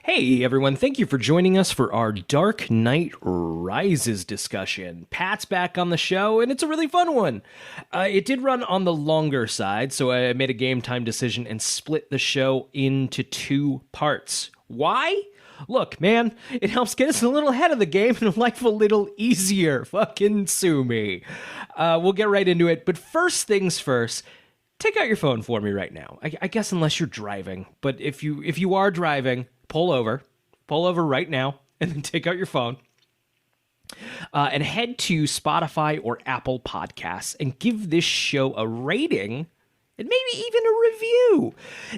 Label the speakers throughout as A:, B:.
A: Hey everyone, thank you for joining us for our Dark Knight Rises discussion. Pat's back on the show, and it's a really fun one. It did run on the longer side, so I made a game time decision and split the show into two parts. Why? Look, man, it helps get us a little ahead of the game and life a little easier. Fucking sue me. We'll get right into it, but first things first, take out your phone for me right now. I guess unless you're driving, but if you are driving, pull over right now, and then take out your phone and head to Spotify or Apple Podcasts and give this show a rating and maybe even a review.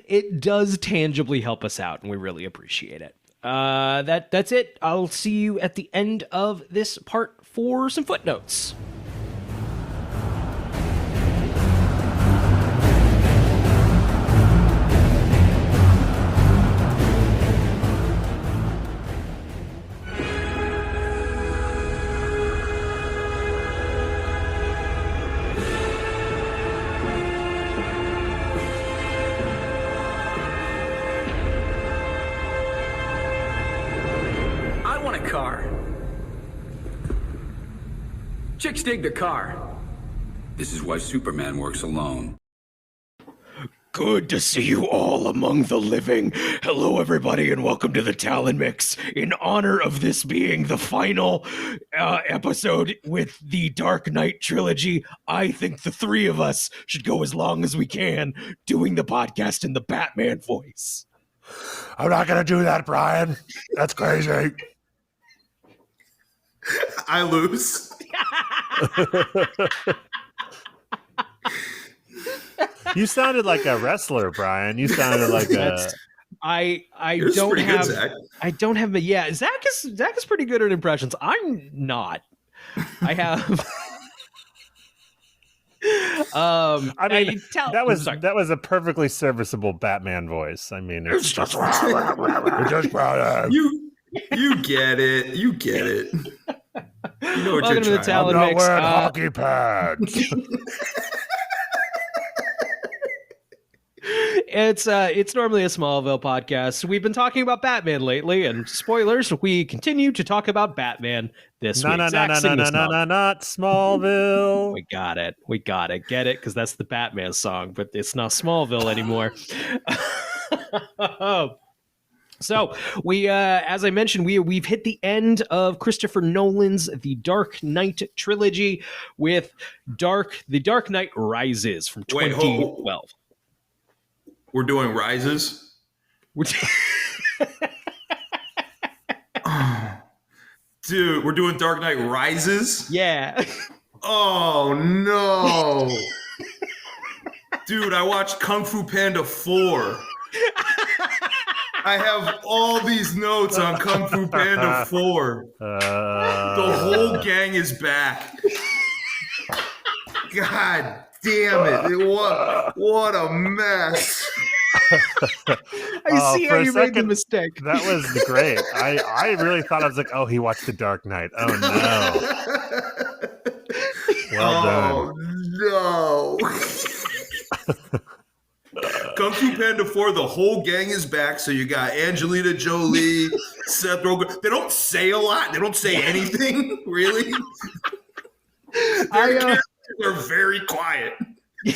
A: It does tangibly help us out, and we really appreciate it. That's it. I'll see you at the end of this part for some footnotes.
B: Chicks dig the car.
C: This is why Superman works alone.
A: Good to see you all among the living. Hello, everybody, and welcome to the Talon Mix. In honor of this being the final episode with the Dark Knight trilogy, I think the three of us should go as long as we can doing the podcast in the Batman voice.
D: I'm not going to do that, Brian. That's crazy.
E: I lose.
D: You sounded like a wrestler, Brian. You sounded like
A: I
E: Yours is
A: don't
E: pretty good,
A: have
E: Zach.
A: I don't have yeah, Zach is pretty good at impressions. I'm not. I have
D: I mean, that was a perfectly serviceable Batman voice. I mean, it's just
E: You get it. You get it. You know what
A: Welcome to the
E: you're trying.
A: Talon
D: I'm not
A: Mix.
D: wearing hockey pads.
A: It's normally a Smallville podcast. We've been talking about Batman lately, and spoilers, we continue to talk about Batman this week.
D: Not Smallville.
A: We got it. Get it? Because that's the Batman song, but it's not Smallville anymore. So we, as I mentioned, we've hit the end of Christopher Nolan's The Dark Knight trilogy with The Dark Knight Rises from 2012.
E: We're doing Rises. Dude, we're doing Dark Knight Rises?
A: Yeah.
E: Oh, no. Dude, I watched Kung Fu Panda 4. I have all these notes on Kung Fu Panda 4. The whole gang is back. God damn it. What a mess.
A: I see how you made the mistake.
D: That was great. I really thought, I was like, oh, he watched The Dark Knight. Oh, no. Well
E: done. No. Kung Fu Panda 4, the whole gang is back. So you got Angelina Jolie, Seth Rogen. They don't say a lot. They don't say anything, really. Their characters are very quiet. I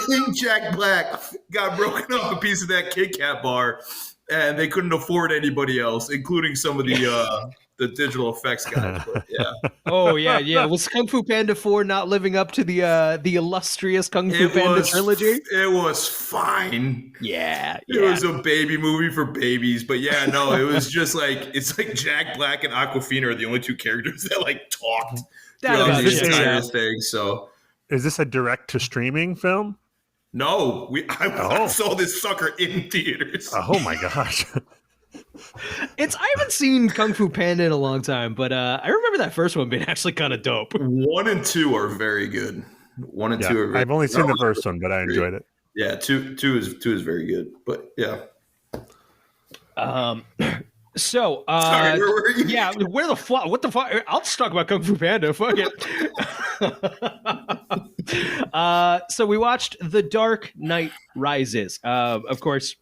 E: think Jack Black got broken off a piece of that Kit Kat bar, and they couldn't afford anybody else, including some of the digital effects guys. But yeah.
A: Oh yeah. Was Kung Fu Panda 4 not living up to the illustrious Kung Fu Panda trilogy?
E: It was fine.
A: Yeah.
E: It was a baby movie for babies, but yeah, no, it was just like it's like Jack Black and Awkwafina are the only two characters that like talked throughout the entire thing. So,
D: is this a direct to streaming film?
E: No, I saw this sucker in theaters.
D: Oh my gosh.
A: I haven't seen Kung Fu Panda in a long time, but I remember that first one being actually kind of dope.
E: 1 and 2 are very good. 1 and 2 are very good.
D: I've only seen the first one, but I enjoyed it.
E: Yeah, two is very good. But yeah.
A: So,
E: sorry, where were you?
A: Yeah, where the fuck? What the fuck? I'll just talk about Kung Fu Panda. Fuck it. So we watched The Dark Knight Rises. Of course,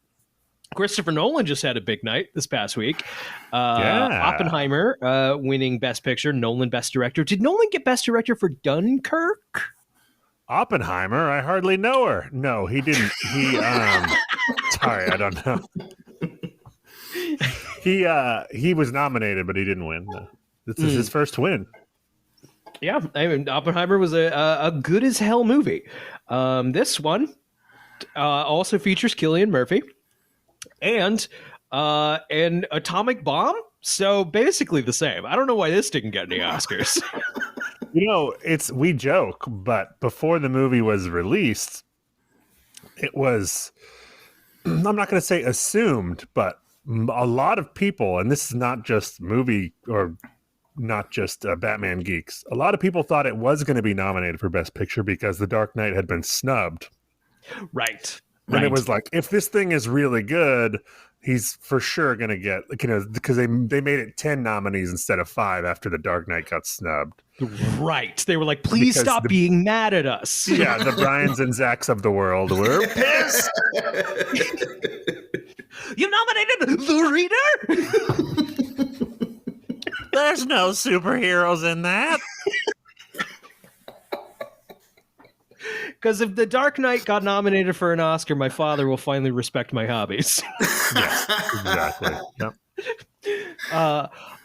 A: Christopher Nolan just had a big night this past week.
D: Yeah.
A: Oppenheimer winning Best Picture, Nolan Best Director. Did Nolan get Best Director for Dunkirk?
D: Oppenheimer, I hardly know her. No, he didn't. He sorry, I don't know. He was nominated, but he didn't win. This is his first win.
A: Yeah, I mean, Oppenheimer was a good as hell movie. This one also features Cillian Murphy and an atomic bomb. So basically the same. I don't know why this didn't get any Oscars.
D: You know, we joke, but before the movie was released, it was, I'm not going to say assumed, but a lot of people, and this is not just movie or not just Batman geeks, a lot of people thought it was going to be nominated for Best Picture because The Dark Knight had been snubbed.
A: Right.
D: And it was like, if this thing is really good, he's for sure going to get, because they made it 10 nominees instead of 5 after The Dark Knight got snubbed.
A: Right. They were like, please stop being mad at us.
D: Yeah, the Bryans and Zacks of the world were pissed.
A: You nominated the Reader?
D: There's no superheroes in that.
A: Because if The Dark Knight got nominated for an Oscar, my father will finally respect my hobbies.
D: Yes, exactly. Yep.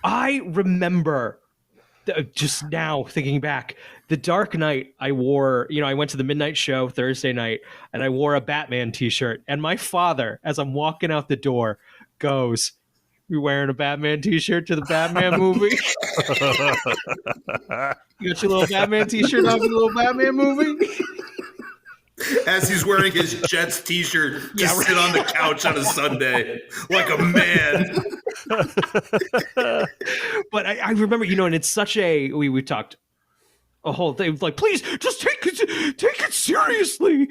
A: I remember, just now thinking back, The Dark Knight, I wore, I went to the midnight show Thursday night, and I wore a Batman t-shirt. And my father, as I'm walking out the door, goes, "You wearing a Batman t-shirt to the Batman movie?" You got your little Batman t-shirt on for the little Batman movie?
E: As he's wearing his Jets t-shirt to sit on the couch on a Sunday like a man.
A: But I remember, and it's such a, we talked a whole thing, like, please just take it seriously.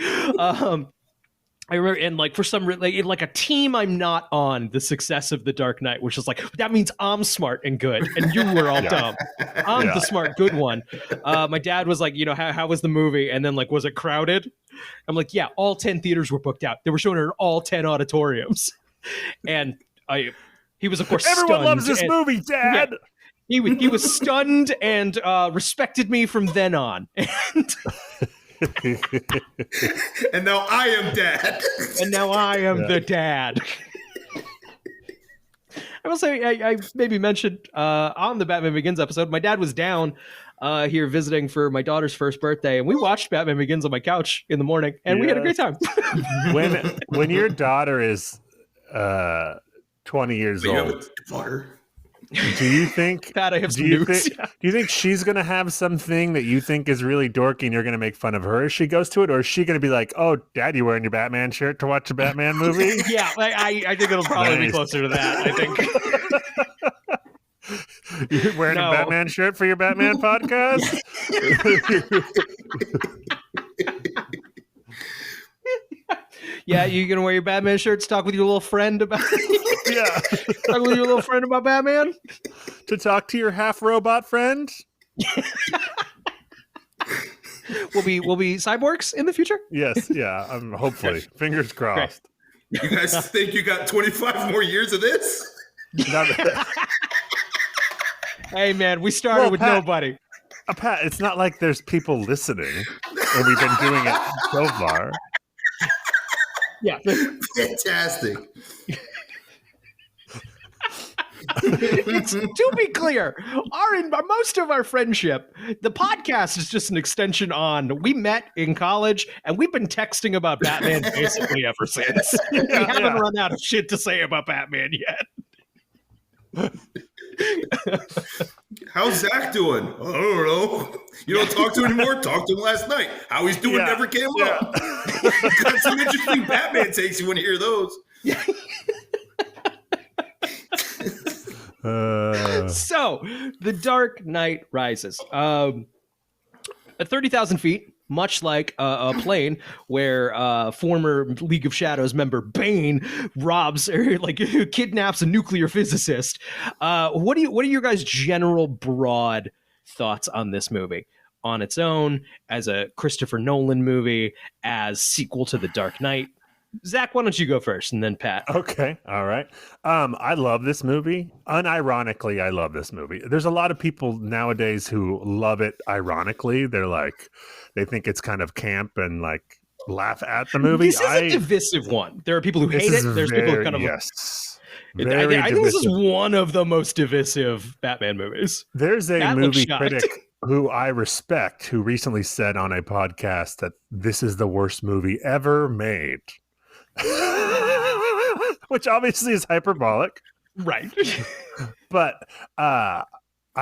A: I remember, and like for some like a team I'm not on, the success of The Dark Knight, which is like, that means I'm smart and good, and you were all dumb. I'm the smart good one. My dad was like, how was the movie? And then like, was it crowded? I'm like, yeah, all 10 theaters were booked out. They were showing it in all 10 auditoriums, and he was of course
D: everyone
A: stunned.
D: Loves this movie, Dad.
A: Yeah, he was stunned and respected me from then on.
E: And now I am Dad.
A: And now I am the dad. I will say, I maybe mentioned on the Batman Begins episode, my dad was down here visiting for my daughter's first birthday, and we watched Batman Begins on my couch in the morning, and we had a great time.
D: when your daughter is 20 years old, do you think
A: Pat, I have some news.
D: Do you think she's going to have something that you think is really dorky and you're going to make fun of her as she goes to it? Or is she going to be like, "Oh, Dad, you wearing your Batman shirt to watch a Batman movie?"
A: Yeah, I think it'll probably be closer to that. I think.
D: You're wearing a Batman shirt for your Batman podcast?
A: Yeah, you gonna wear your Batman shirts? Talk with your little friend about
D: Yeah.
A: Talk with your little friend about Batman?
D: To talk to your half robot friend?
A: We'll be cyborgs in the future?
D: Yes, yeah. Hopefully. Fingers crossed.
E: You guys think you got 25 more years of this?
A: Hey man, we started with
D: Pat,
A: nobody.
D: Pat, it's not like there's people listening and we've been doing it so far.
A: Yeah.
E: Fantastic.
A: To be clear, most of our friendship, the podcast is just an extension on. We met in college and we've been texting about Batman basically ever since. We haven't run out of shit to say about Batman yet.
E: How's Zach doing? I don't know. You don't talk to him anymore? Talked to him last night. How he's doing never came up. Got some interesting Batman takes. You want to hear those?
A: So, The Dark Knight Rises. At 30,000 feet, much like a plane where former League of Shadows member Bane robs or kidnaps a nuclear physicist. What are your guys' general broad thoughts on this movie? On its own, as a Christopher Nolan movie, as sequel to The Dark Knight? Zach, why don't you go first, and then Pat?
D: Okay. All right. I love this movie. Unironically, I love this movie. There's a lot of people nowadays who love it ironically. They're like, they think it's kind of camp and like laugh at the movie.
A: This is a divisive one. There are people who hate it. There's people who kind of
D: yes.
A: I think this is one of the most divisive Batman movies.
D: There's a
A: Pat
D: movie
A: looked shocked.
D: critic who I respect who recently said on a podcast that this is the worst movie ever made. Which obviously is hyperbolic.
A: Right.
D: But I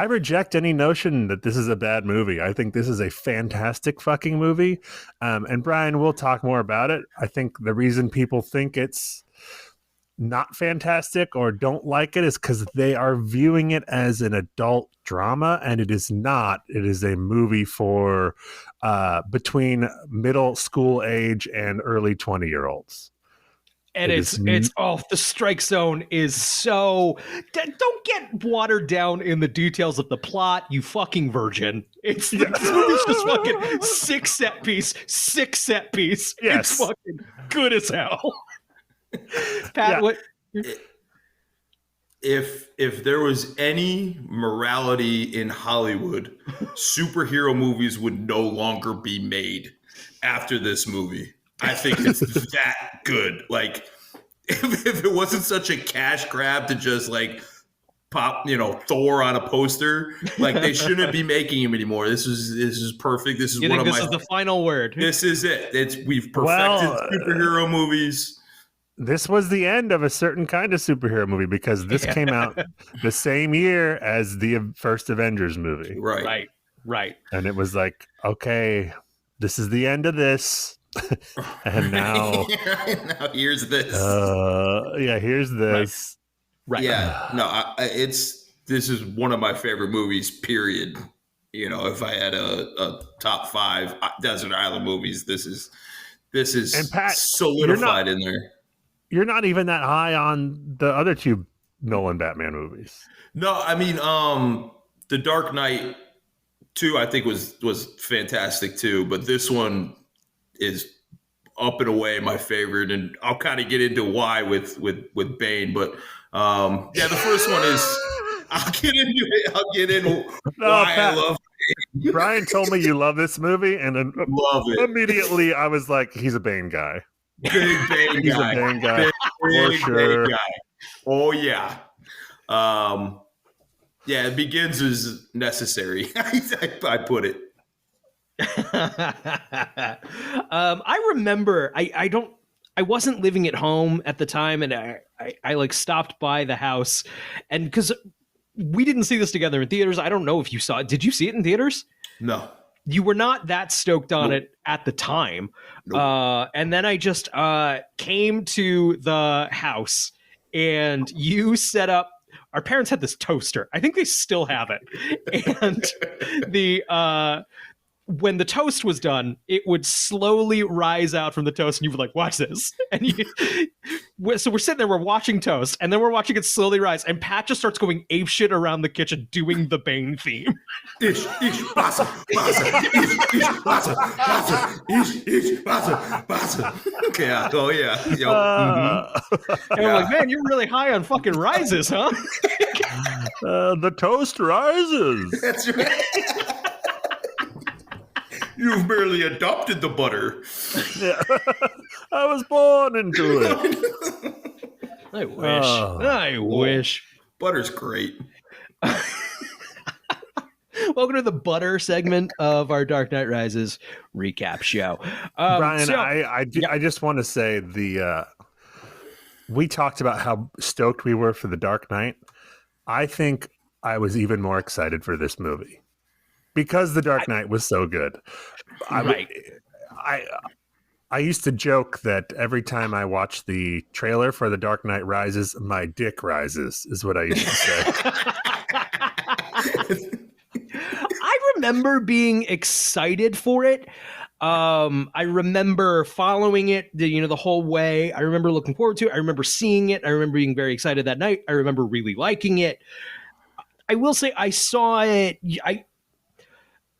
D: reject any notion that this is a bad movie. I think this is a fantastic fucking movie. And Brian, we'll talk more about it. I think the reason people think it's not fantastic or don't like it is because they are viewing it as an adult drama, and it is not. It is a movie for between middle school age and early 20-year-olds.
A: And it's the strike zone is so don't get watered down in the details of the plot, you fucking virgin. This movie's just fucking six set piece.
D: Yes.
A: It's fucking good as hell. Pat, what
E: if there was any morality in Hollywood, superhero movies would no longer be made after this movie. I think it's that good. Like, if it wasn't such a cash grab to just like pop, Thor on a poster, like they shouldn't be making him anymore. This is perfect. This is
A: you
E: one
A: think
E: of
A: this
E: my.
A: is the final word.
E: This is it. We've perfected superhero movies.
D: This was the end of a certain kind of superhero movie because this came out the same year as the first Avengers movie.
E: Right.
D: And it was like, okay, this is the end of this. And now
E: now here's this.
D: Here's this.
A: Right.
E: Yeah. No, this is one of my favorite movies, period. If I had a top 5 Desert Island movies, this is
D: and Pat,
E: solidified in there.
D: You're not even that high on the other 2 Nolan Batman movies.
E: No, I mean, The Dark Knight 2, I think was fantastic too, but this one is up and away my favorite, and I'll kind of get into why with Bane, but the first one is I'll get into why I love Bane.
D: Brian told me you love this movie, and then
E: love it.
D: Immediately I was like, he's a Bane guy.
E: Big Bane
D: He's
E: guy.
D: a Bane guy.
E: Big
D: sure.
E: Bane guy. Oh yeah. It begins as necessary. I put it.
A: I remember I wasn't living at home at the time, and I like stopped by the house, and because we didn't see this together in theaters, I don't know if you saw it. Did you see it in theaters?
E: No.
A: You were not that stoked on it at the time. Nope. And then I just came to the house, and you set up. Our parents had this toaster. I think they still have it. And when the toast was done, it would slowly rise out from the toast, and you were like, watch this. And so we're sitting there, we're watching toast, and then we're watching it slowly rise, and Pat just starts going apeshit around the kitchen doing the Bane theme.
E: Ish, basa, basa, ish, basa, basa, ish, basa, basa. Okay, oh yeah.
A: And I'm like, man, you're really high on fucking rises, huh?
D: The toast rises.
E: That's right. You've barely adopted the butter.
D: Yeah. I was born into it.
A: I wish. I wish.
E: Butter's great.
A: Welcome to the butter segment of our Dark Knight Rises recap show.
D: Brian, I just want to say we talked about how stoked we were for The Dark Knight. I think I was even more excited for this movie because The Dark Knight was so good. I used to joke that every time I watch the trailer for The Dark Knight Rises, my dick rises, is what I used to say.
A: I remember being excited for it. I remember following it, the whole way. I remember looking forward to it. I remember seeing it. I remember being very excited that night. I remember really liking it. I will say I saw it.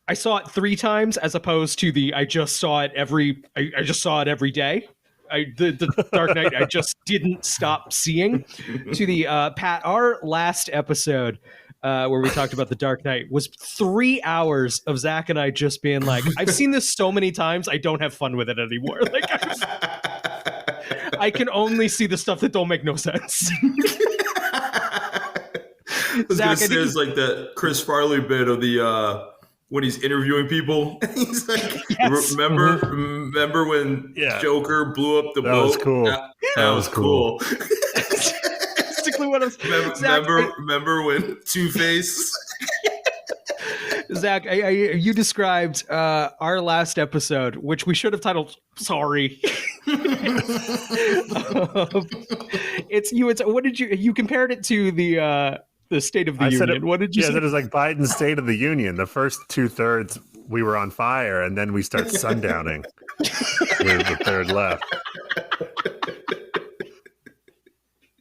A: I saw it 3 times as opposed to I just saw it every day. the Dark Knight I just didn't stop seeing, to the Pat, our last episode where we talked about the Dark Knight was 3 hours of Zach and I just being like, I've seen this so many times, I don't have fun with it anymore. Like, I can only see the stuff that don't make no sense.
E: I was gonna say it's like the Chris Farley bit of the when he's interviewing people. He's like,
A: Yes.
E: remember when Joker blew up the boat?
D: Was cool.
E: That was cool.
A: Basically what I'm
E: remember when Two-Face?
A: Zach, you described our last episode, which we should have titled "Sorry." It's what did you compared it to the State of the Union? What did you say?
D: It was like Biden's State of the Union. The first 2/3 we were on fire, and then we start sundowning. With the third left.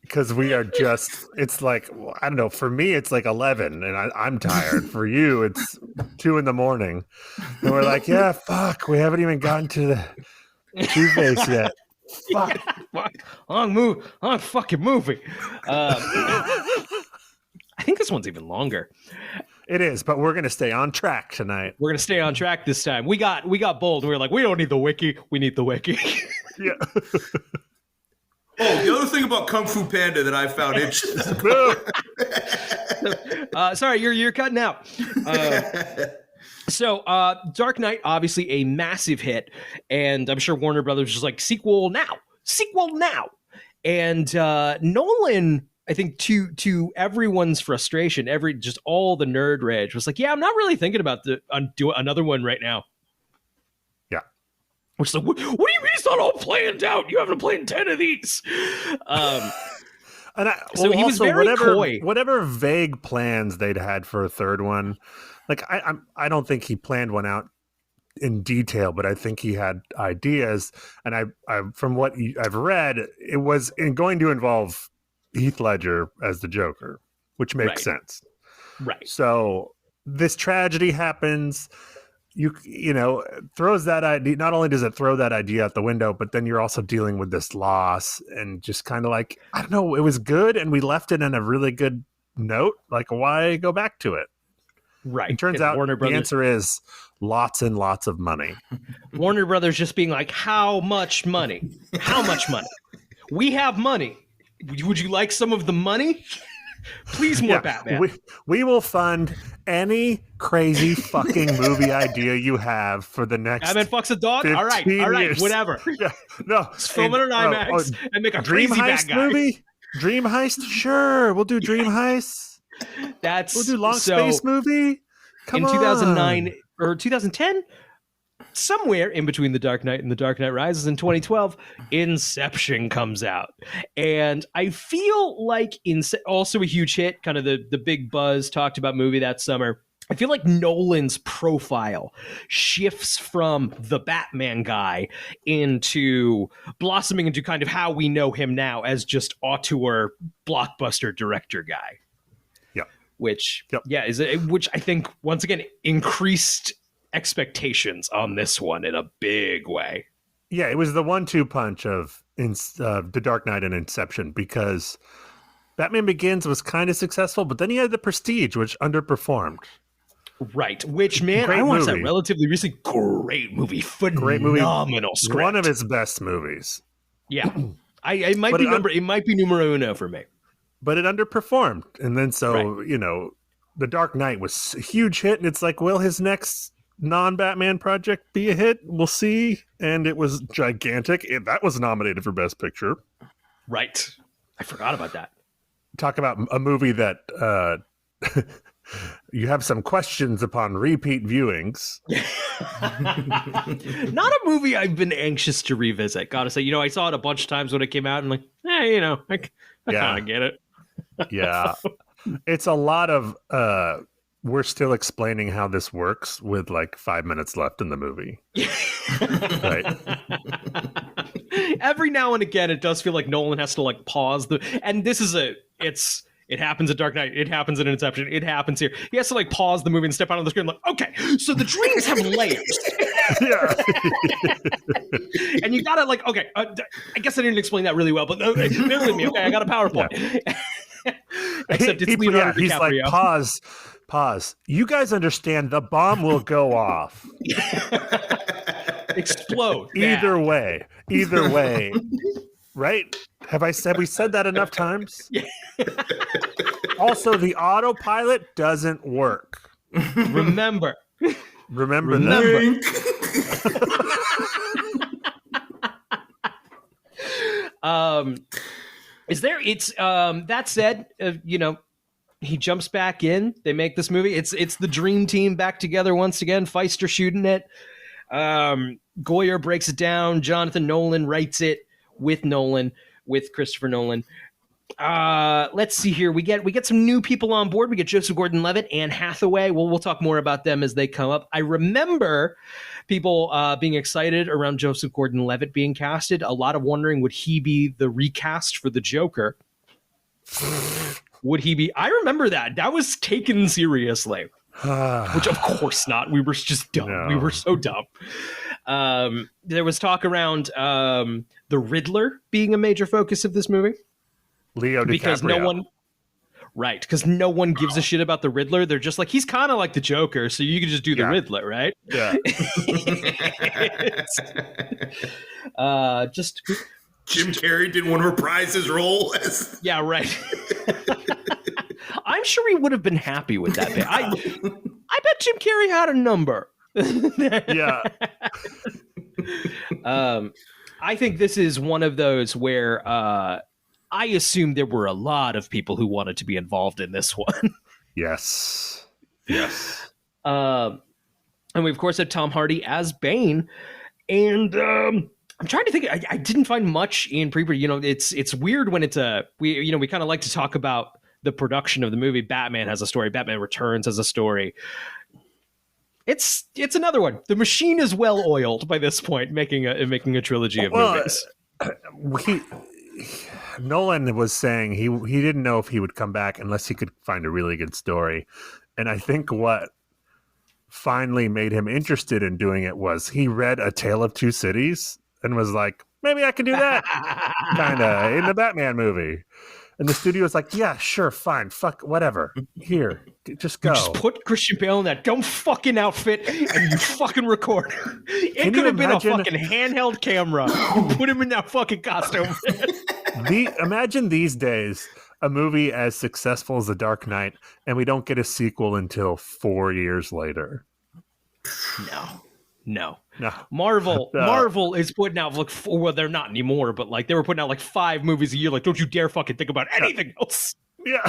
D: Because we are just, it's like, I don't know, for me, it's like 11 and I'm tired. For you, it's 2 a.m. And we're like, yeah, fuck, we haven't even gotten to the Two-Face yet. Fuck.
A: Long fucking movie. I think this one's even longer.
D: It is, but we're going to stay on track tonight.
A: We're going to stay on track this time. We got bold. And we were like, we don't need the wiki. We need the wiki.
D: Yeah.
E: Oh, the other thing about Kung Fu Panda that I found interesting.
A: Sorry, you're cutting out. So, Dark Knight, obviously a massive hit, and I'm sure Warner Brothers was like, sequel now. And Nolan, I think to everyone's frustration, just all the nerd rage was like, yeah, I'm not really thinking about do another one right now. Which is like, what do you mean it's not all planned out? You haven't planned 10 of these. So he was very coy.
D: Whatever vague plans they'd had for a third one, like I don't think he planned one out in detail, but I think he had ideas. And I from what I've read, it was going to involve Heath Ledger as the Joker, which makes sense.
A: Right.
D: So this tragedy happens. You know, throws that idea. Not only does it throw that idea out the window, but then you're also dealing with this loss and just kind of like, I don't know, it was good and we left it in a really good note. Like, why go back to it?
A: Right.
D: It turns out the answer is lots and lots of money.
A: Warner Brothers just being like, how much money? How much money? We have money. Would you like some of the money? Please, more Batman.
D: We will fund any crazy fucking movie idea you have for the next.
A: Batman fucks a dog. All right,
D: years.
A: whatever.
D: Yeah, no,
A: let's film it on IMAX and make a
D: Dream
A: crazy
D: Heist
A: bad guy.
D: movie. Dream Heist, sure, we'll do Dream Heist. We'll do Long Space movie. Come on.
A: 2009 or 2010. Somewhere in between The Dark Knight and The Dark Knight Rises in 2012, Inception comes out. And I feel like also a huge hit, kind of the big buzz talked about movie that summer. I feel like Nolan's profile shifts from the Batman guy into blossoming into kind of how we know him now as just auteur blockbuster director guy.
D: Yeah.
A: Which I think once again increased expectations on this one in a big way.
D: Yeah, it was the 1-2 punch of The Dark Knight and Inception, because Batman Begins was kind of successful, but then he had The Prestige, which underperformed.
A: Right, which, man, I watched that relatively recently. Great movie. Phenomenal script.
D: One of his best movies.
A: Yeah. It might be numero uno for me.
D: But it underperformed. And then you know, The Dark Knight was a huge hit, and it's like, will his next non-Batman project be a hit? We'll see. And it was gigantic. That was nominated for Best Picture.
A: Right. I forgot about that.
D: Talk about a movie that you have some questions upon repeat viewings.
A: Not a movie I've been anxious to revisit. Gotta say, you know, I saw it a bunch of times when it came out and like, you know, I kind of get it.
D: Yeah. It's a lot of we're still explaining how this works with like 5 minutes left in the movie. Right.
A: Every now and again, it does feel like Nolan has to like pause and this is it happens at Dark Knight. It happens in Inception. It happens here. He has to like pause the movie and step out on the screen like, okay, so the dreams have layers.
D: Yeah.
A: And you gotta like, okay, I guess I didn't explain that really well, but bear with me. Okay, I got a PowerPoint. Except it's Leonardo
D: he's
A: DiCaprio.
D: like, pause. You guys understand the bomb will go off.
A: Explode.
D: Either way. Right? Have we said that enough times?
A: Yeah.
D: Also, the autopilot doesn't work.
A: Remember
D: that.
A: Is there? It's that said, he jumps back in. They make this movie. It's the dream team back together once again. Feister shooting it. Goyer breaks it down. Jonathan Nolan writes it with Christopher Nolan. Let's see here. We get some new people on board. We get Joseph Gordon-Levitt, Anne Hathaway. We'll talk more about them as they come up. I remember people being excited around Joseph Gordon-Levitt being casted. A lot of wondering, would he be the recast for the Joker? Would he be? I remember that was taken seriously. Which of course not. We were just dumb. No. We were so dumb. There was talk around the Riddler being a major focus of this movie.
D: Leo DiCaprio.
A: Because no one gives a shit about the Riddler. They're just like, he's kind of like the Joker, so you can just do the Riddler, right?
D: Yeah.
E: Jim Carrey didn't want to reprise his role.
A: Yeah, right. I'm sure he would have been happy with that bit. I bet Jim Carrey had a number.
D: Yeah.
A: I think this is one of those where I assume there were a lot of people who wanted to be involved in this one.
D: Yes.
A: And we of course had Tom Hardy as Bane, and I'm trying to think. I didn't find much in pre-production. It's weird when we kind of like to talk about the production of the movie. Batman has a story. Batman Returns has a story. It's another one. The machine is well oiled by this point, making a trilogy of movies.
D: Nolan was saying he didn't know if he would come back unless he could find a really good story. And I think what finally made him interested in doing it was he read A Tale of Two Cities and was like, maybe I could do that kind of in the Batman movie. And the studio was like, yeah, sure, fine, fuck, whatever. Here, just go.
A: You just put Christian Bale in that dumb fucking outfit and you fucking record. It could have been a fucking handheld camera. You put him in that fucking costume.
D: Imagine these days a movie as successful as The Dark Knight, and we don't get a sequel until 4 years later.
A: No. Marvel is putting out they're not anymore, but like they were putting out like 5 movies a year. Like, don't you dare fucking think about anything else.
D: Yeah.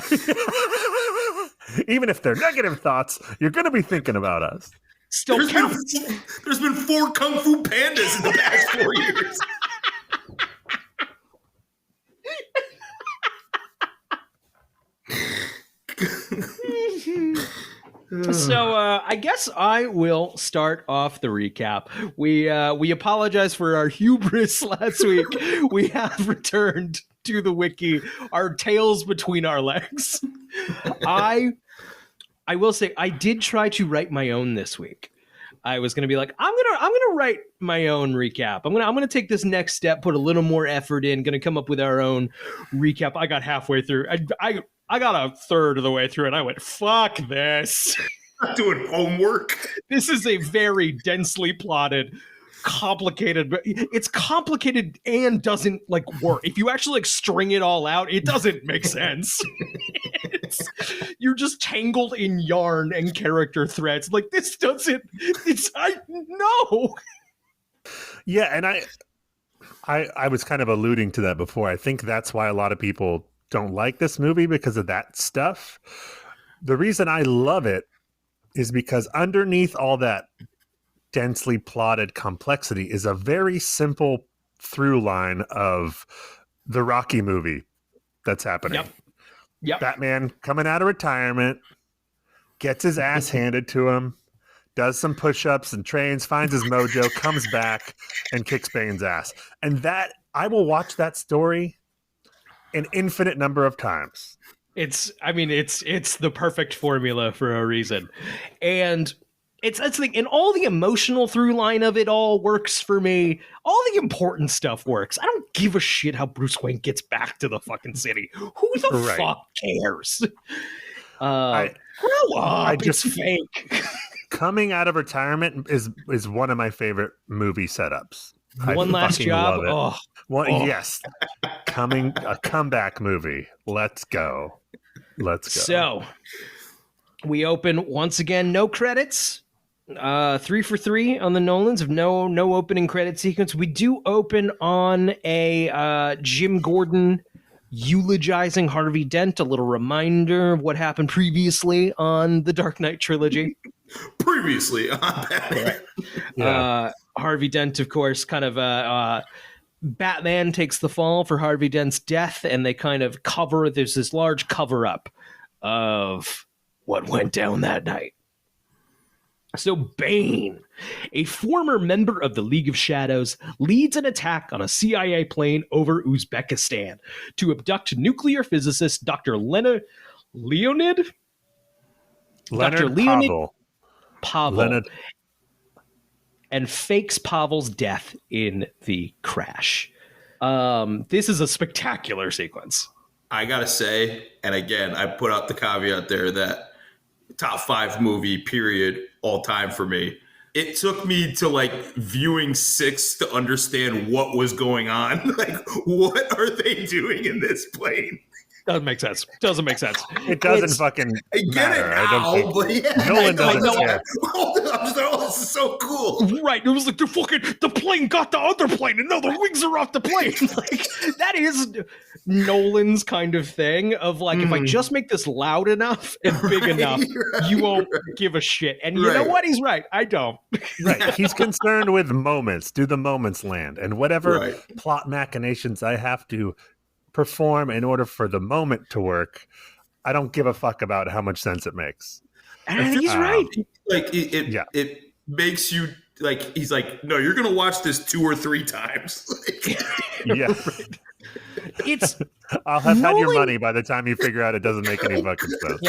D: Even if they're negative thoughts, you're going to be thinking about us.
A: Still
E: there's been 4 Kung Fu Pandas in the past 4 years.
A: So I guess I will start off the recap. We apologize for our hubris last week. We have returned to the wiki, our tails between our legs. I will say I did try to write my own this week. I was gonna be like, I'm gonna write my own recap. I'm gonna take this next step, put a little more effort in, gonna come up with our own recap. I got halfway through. I got a third of the way through and I went, fuck this.
E: I'm doing homework.
A: This is a very densely plotted, complicated, but it's complicated and doesn't like work. If you actually like string it all out, it doesn't make sense. You're just tangled in yarn and character threads. Like this doesn't, no.
D: Yeah. And I was kind of alluding to that before. I think that's why a lot of people don't like this movie, because of that stuff. The reason I love it is because underneath all that densely plotted complexity is a very simple through line of the Rocky movie that's happening.
A: Yep.
D: Batman coming out of retirement, gets his ass handed to him, does some push-ups and trains, finds his mojo, comes back and kicks Bane's ass. And that I will watch that story an infinite number of times.
A: It's the perfect formula for a reason. And It's that's the thing, and all the emotional through line of it all works for me. All the important stuff works. I don't give a shit how Bruce Wayne gets back to the fucking city. Who the fuck cares? Grow up. It's fake.
D: Coming out of retirement is one of my favorite movie setups.
A: One last job.
D: Yes, a comeback movie. Let's go.
A: So we open once again. No credits. 3 for 3 on the Nolans of no opening credit sequence. We do open on a Jim Gordon eulogizing Harvey Dent, a little reminder of what happened previously on the Dark Knight trilogy.
E: Previously on Batman.
A: Harvey Dent, of course, kind of Batman takes the fall for Harvey Dent's death, and they kind of there's this large cover-up of what went down that night. So Bane, a former member of the League of Shadows, leads an attack on a CIA plane over Uzbekistan to abduct nuclear physicist Dr. Leonid Pavel, and fakes Pavel's death in the crash. This is a spectacular sequence.
E: I gotta say, and again, I put out the caveat there that top 5 movie period all time for me. It took me to like viewing 6 to understand what was going on. Like, what are they doing in this plane?
A: Doesn't make sense.
D: It doesn't fucking matter. Nolan doesn't care.
E: This is so cool.
A: Right. It was like the plane got the other plane and now the wings are off the plane. Like, that is Nolan's kind of thing of like, if I just make this loud enough and big enough, you won't give a shit. And you know what? He's right. I don't.
D: Right. He's concerned with moments. Do the moments land? And whatever plot machinations I have to perform in order for the moment to work, I don't give a fuck about how much sense it makes.
A: And he's right.
E: Like it makes you like, he's like, no, you're gonna watch this 2 or 3 times.
D: Yeah.
A: It's
D: I'll have had your money by the time you figure out it doesn't make any fucking sense.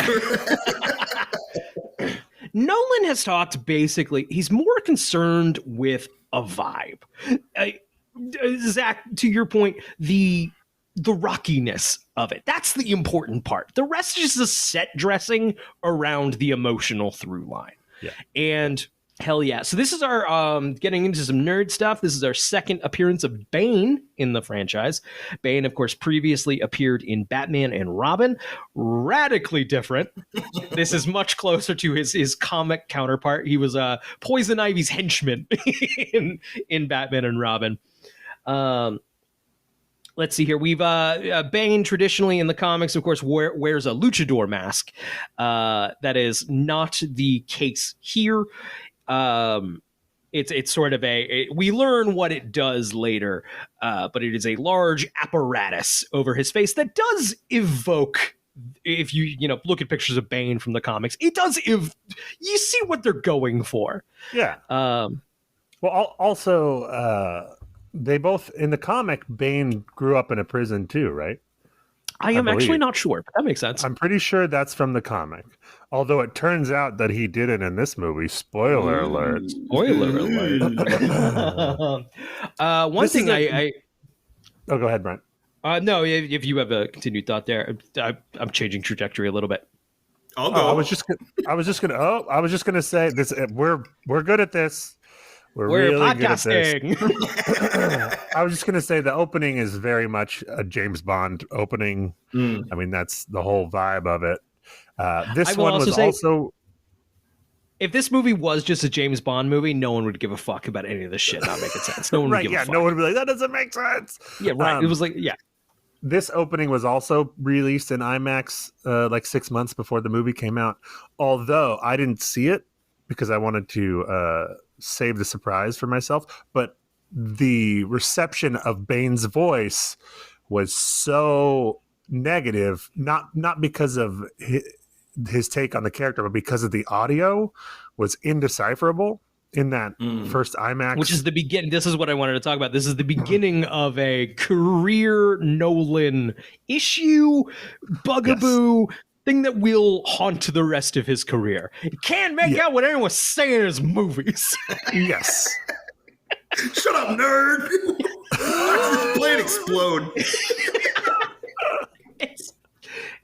A: Nolan has talked basically, he's more concerned with a vibe. Zach, to your point, the rockiness of it. That's the important part. The rest is just a set dressing around the emotional through line.
D: Yeah.
A: And hell yeah. So this is our, getting into some nerd stuff. This is our second appearance of Bane in the franchise. Bane, of course, previously appeared in Batman and Robin. Radically different. This is much closer to his comic counterpart. He was Poison Ivy's henchman in Batman and Robin. Let's see here. We've Bane traditionally in the comics, of course, wears a luchador mask. That is not the case here. It's sort of we learn what it does later, but it is a large apparatus over his face that does evoke. If you look at pictures of Bane from the comics, it does. You see what they're going for.
D: Yeah. Well, also. They both, in the comic, Bane grew up in a prison too, right?
A: I am actually not sure, but that makes sense.
D: I'm pretty sure that's from the comic. Although it turns out that he did it in this movie. Spoiler alert.
A: Spoiler alert. One thing I...
D: Oh, go ahead, Brent.
A: No, if you have a continued thought there, I'm changing trajectory a little bit.
E: I'll go.
D: I was just gonna say this. We're good at this. We're really
A: podcasting.
D: Good at this. I was just going to say the opening is very much a James Bond opening. I mean, that's the whole vibe of it. This one was also...
A: If this movie was just a James Bond movie, no one would give a fuck about any of this shit not making sense. No one would give a fuck.
D: No one would be like, that doesn't make sense.
A: Yeah, right. It was like, yeah.
D: This opening was also released in IMAX like 6 months before the movie came out. Although I didn't see it because I wanted to... save the surprise for myself, but the reception of Bane's voice was so negative, not because of his take on the character, but because of the audio was indecipherable in that first IMAX.
A: Which is the beginning. This is what I wanted to talk about. This is the beginning of a career Nolan issue, bugaboo. Yes. thing that will haunt the rest of his career. He can't make out what anyone's saying in his movies.
D: Yes.
E: Shut up, nerd. Watch this plane explode.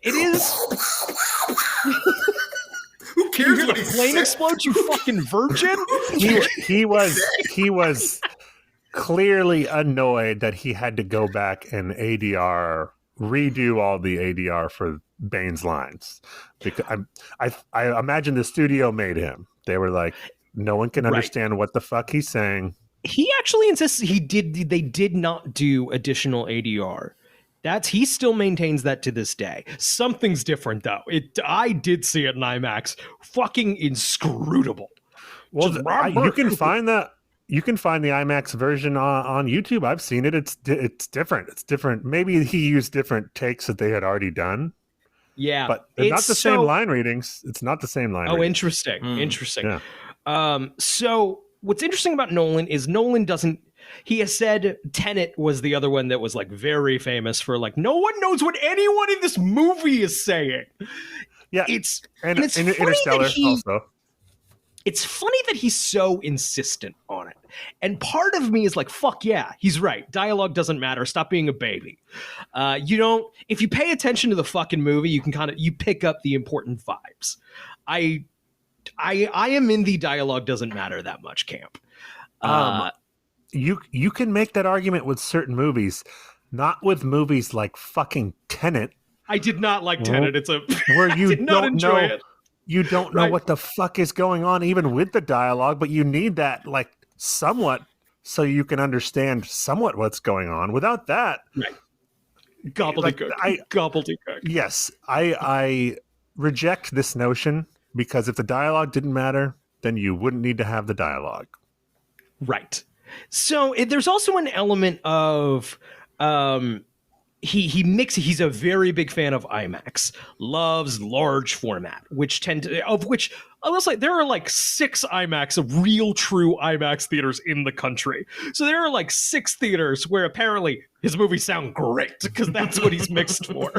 A: It is.
E: Who cares what
A: The
E: he
A: plane
E: said?
A: explodes, you fucking virgin.
D: He was clearly annoyed that he had to go back and redo all the ADR for Bane's lines, because I imagine the studio made him. They were like, no one can understand what the fuck he's saying.
A: He actually insists they did not do additional ADR. He still maintains that to this day. Something's different though. I did see it in IMAX. Fucking inscrutable.
D: Well, you can find that. You can find the IMAX version on YouTube. I've seen it. It's different. It's different. Maybe he used different takes that they had already done.
A: Yeah,
D: but they're not the same line readings. It's not the same line.
A: Oh, interesting. Interesting.
D: Yeah.
A: So what's interesting about Nolan is Nolan doesn't. He has said Tenet was the other one that was like very famous for like no one knows what anyone in this movie is saying.
D: Yeah,
A: it's
D: Interstellar also.
A: It's funny that he's so insistent on it. And part of me is like, fuck yeah, he's right. Dialogue doesn't matter. Stop being a baby. If you pay attention to the fucking movie, you can you pick up the important vibes. I am in the dialogue doesn't matter that much camp.
D: You can make that argument with certain movies, not with movies like fucking Tenet.
A: I did not like Tenet. It's
D: where you don't know
A: it.
D: You don't know what the fuck is going on, even with the dialogue, but you need that like somewhat so you can understand somewhat what's going on. Without that,
A: gobbledygook. Gobbledygook.
D: Yes, I reject this notion, because if the dialogue didn't matter, then you wouldn't need to have the dialogue.
A: Right. So there's also an element of he's a very big fan of IMAX, loves large format, I will say there are like 6 IMAX, real true IMAX theaters in the country. So there are like 6 theaters where apparently his movies sound great because that's what he's mixed for.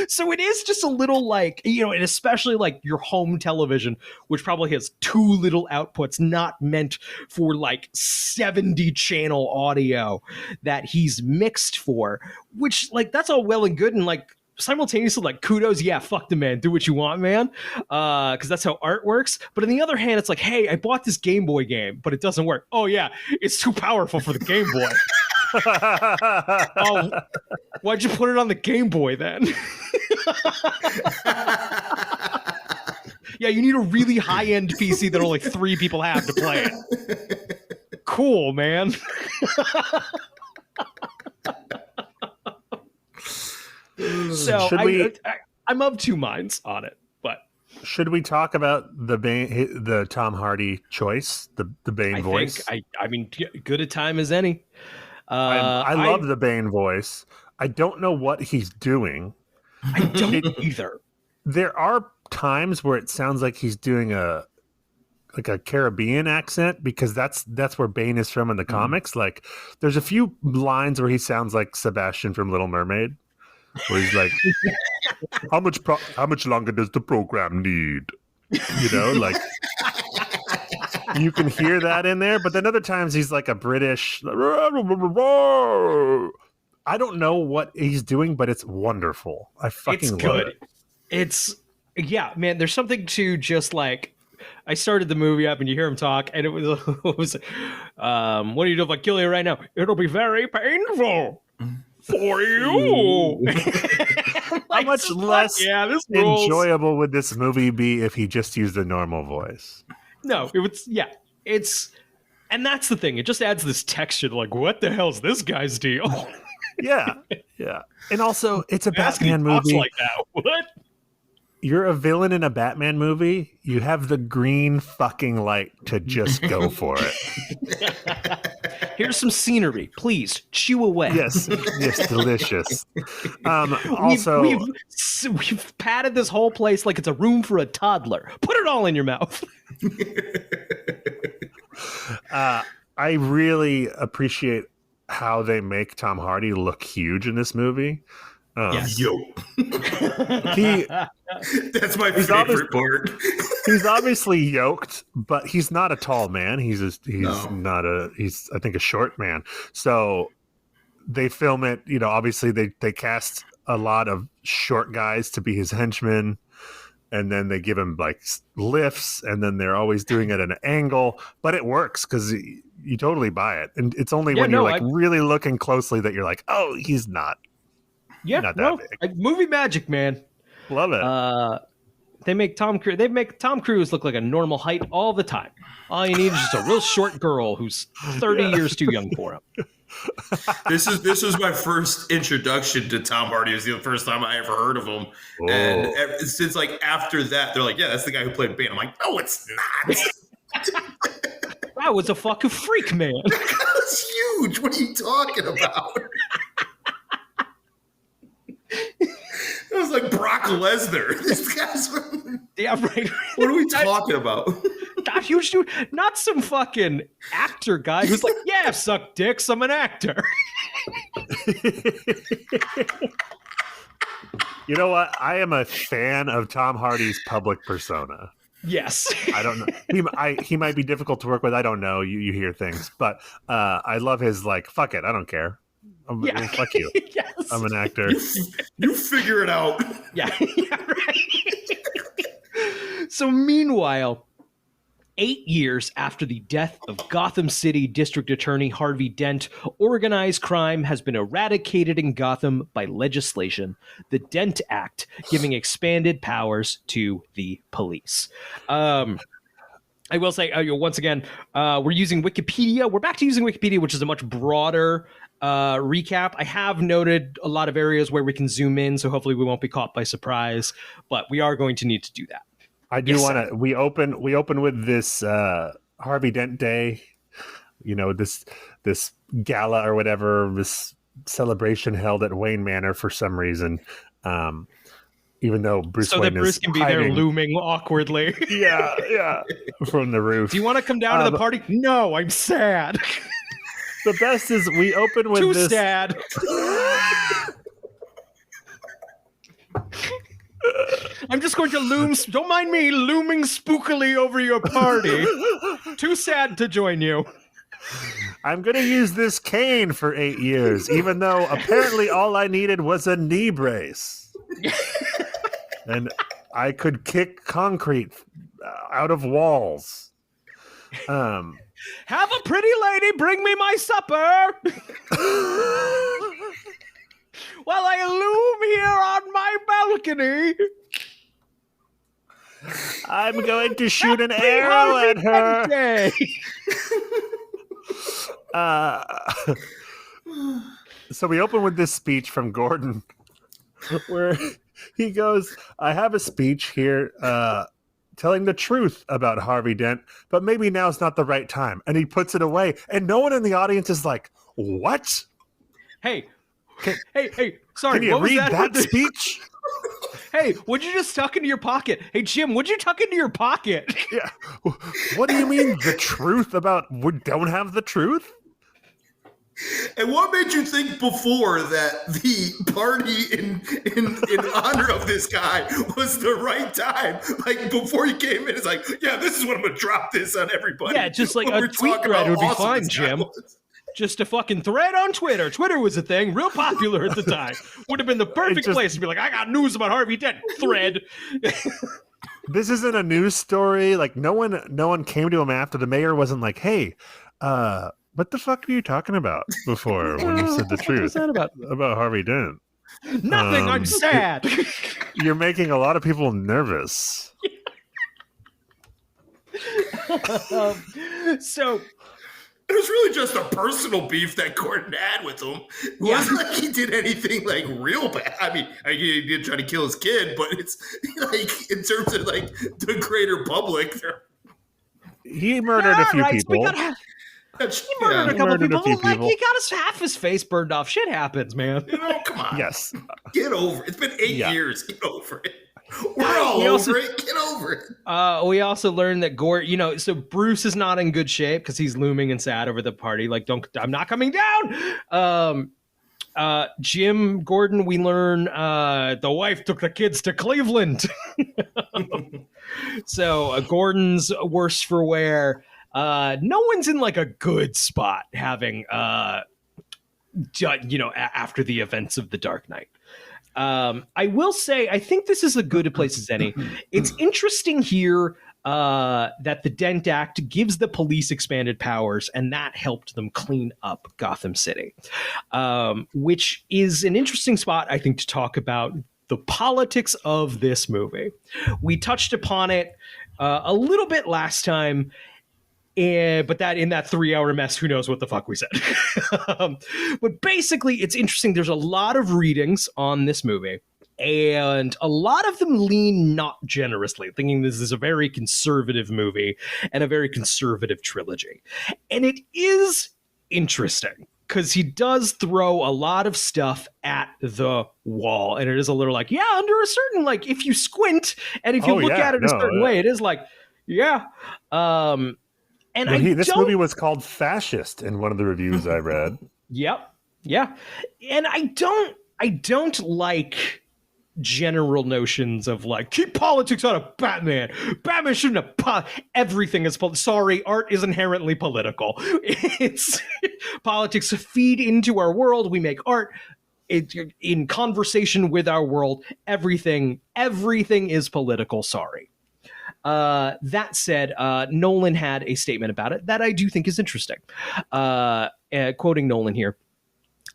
A: So it is just a little like, and especially like your home television, which probably has 2 little outputs, not meant for like 70 channel audio that he's mixed for, which like that's all well and good. And like, simultaneously, like, kudos, yeah, fuck the man, do what you want, man, because that's how art works. But on the other hand, it's like, hey, I bought this Game Boy game, but it doesn't work. Oh yeah, it's too powerful for the Game Boy. Oh, why'd you put it on the Game Boy then? Yeah, you need a really high-end PC that only 3 people have to play it. Cool, man. So I'm of 2 minds on it, but
D: should we talk about the Tom Hardy choice, the Bane voice?
A: I mean, good a time as any.
D: I love the Bane voice. I don't know what he's doing.
A: I don't either.
D: There are times where it sounds like he's doing a Caribbean accent, because that's where Bane is from in the comics. Like, there's a few lines where he sounds like Sebastian from Little Mermaid, where he's like, how much longer does the program need? Like, you can hear that in there. But then other times he's like a British, I don't know what he's doing, but it's wonderful. I fucking love it.
A: It's, yeah, man, there's something to just like, I started the movie up and you hear him talk, and it was what do you do if I kill you right now? It'll be very painful for you.
D: How much less enjoyable would this movie be if he just used a normal voice?
A: No, and that's the thing. It just adds this texture to like, what the hell's this guy's deal?
D: Yeah. And also, it's a Batman movie.
A: Like that. What?
D: You're a villain in a Batman movie. You have the green fucking light to just go for it.
A: Here's some scenery. Please chew away.
D: Yes, delicious. Also,
A: we've padded this whole place like it's a room for a toddler. Put it all in your mouth.
D: I really appreciate how they make Tom Hardy look huge in this movie.
A: Yes.
E: Yo,
D: He
E: that's my
D: He's
E: favorite part.
D: he's obviously yoked, but he's not a tall man. He's I think a short man. So they film it, obviously they cast a lot of short guys to be his henchmen, and then they give him like lifts, and then they're always doing it at an angle, but it works because you totally buy it. And it's only when you're really looking closely that you're like, oh, he's not.
A: Yeah,
D: not that big.
A: Like movie magic, man.
D: Love it.
A: They make Tom Cruise look like a normal height all the time. All you need is just a real short girl who's 30 years too young for him.
E: This was my first introduction to Tom Hardy. It was the first time I ever heard of him. Whoa. And since like after that, they're like, yeah, that's the guy who played Bane. I'm like, no, it's not.
A: That was a fucking freak, man.
E: That was huge. What are you talking about? It was like Brock Lesnar. This guy's
A: yeah, right.
E: What are we talking about?
A: That huge dude, not some fucking actor guy who's like, yeah, suck dicks, I'm an actor.
D: You know what? I am a fan of Tom Hardy's public persona.
A: Yes.
D: I don't know. He might be difficult to work with. I don't know. You hear things, but I love his like, fuck it, I don't care. Well, fuck you.
A: Yes.
D: I'm an actor.
E: You figure it out.
A: Yeah, right. So meanwhile, 8 years after the death of Gotham City District Attorney Harvey Dent, organized crime has been eradicated in Gotham by legislation, the Dent Act, giving expanded powers to the police. I will say, once again, we're using Wikipedia. We're back to using Wikipedia, which is a much broader recap. I have noted a lot of areas where we can zoom in, so hopefully we won't be caught by surprise, but we are going to need to do that.
D: I do want to. We open with this Harvey Dent Day, this gala or whatever, this celebration held at Wayne Manor for some reason. Even though Bruce Wayne
A: Bruce can be there looming awkwardly.
D: yeah, from the roof.
A: Do you want to come down to the party? No, I'm sad.
D: The best is we open with
A: Too
D: this.
A: sad. I'm just going to loom. Don't mind me looming spookily over your party. Too sad to join you.
D: I'm going to use this cane for 8 years, even though apparently all I needed was a knee brace. And I could kick concrete out of walls.
A: Have a pretty lady bring me my supper while I loom here on my balcony.
D: I'm going to shoot an arrow at her. So we open with this speech from Gordon where he goes, I have a speech here telling the truth about Harvey Dent, but maybe now's not the right time. And he puts it away. And no one in the audience is like, what?
A: Hey, sorry.
D: Can you read that speech?
A: Hey, what'd you just tuck into your pocket? Hey, Jim, what'd you tuck into your pocket?
D: Yeah. What do you mean the truth about we don't have the truth?
E: And what made you think before that the party in honor of this guy was the right time? Like before you came in, it's like, yeah, this is what I'm gonna drop this on everybody.
A: Yeah, just like a tweet thread would be fine, Jim. Just a fucking thread on Twitter. Twitter was a thing, real popular at the time. Would have been the perfect place to be like, I got news about Harvey Dent. Thread.
D: This isn't a news story. Like no one came to him after. The mayor wasn't like, hey, what the fuck were you talking about before when you said the truth about Harvey Dent?
A: Nothing. I'm sad.
D: You're making a lot of people nervous.
E: So it was really just a personal beef that Gordon had with him. It wasn't like he did anything like real bad. I mean, he did try to kill his kid, but it's like in terms of like the greater public,
D: he murdered a few people.
A: He murdered a couple people. Like he got half his face burned off. Shit happens, man.
E: Come on.
D: Yes.
E: Get over it. It's been 8 years. Get over it. We're all over it. Get over it.
A: We also learned that so Bruce is not in good shape because he's looming and sad over the party. Like, I'm not coming down. Jim Gordon, we learn the wife took the kids to Cleveland. So Gordon's worse for wear. No one's in like a good spot having, after the events of The Dark Knight. I will say, I think this is as good a place as any. It's interesting here that the Dent Act gives the police expanded powers, and that helped them clean up Gotham City, which is an interesting spot, I think, to talk about the politics of this movie. We touched upon it a little bit last time, but that in that 3-hour mess, who knows what the fuck we said. But basically, it's interesting. There's a lot of readings on this movie, and a lot of them lean not generously, thinking this is a very conservative movie and a very conservative trilogy. And it is interesting because he does throw a lot of stuff at the wall, and it is a little like, yeah, under a certain, like, if you squint and if you look at it a certain way, it is like, yeah. And
D: this movie was called Fascist in one of the reviews I read.
A: Yep. Yeah. And I don't like general notions of like, keep politics out of Batman. Batman shouldn't have everything is sorry, art is inherently political. It's politics feed into our world. We make art in conversation with our world. Everything is political. Sorry. That said, Nolan had a statement about it that I do think is interesting. Quoting Nolan here.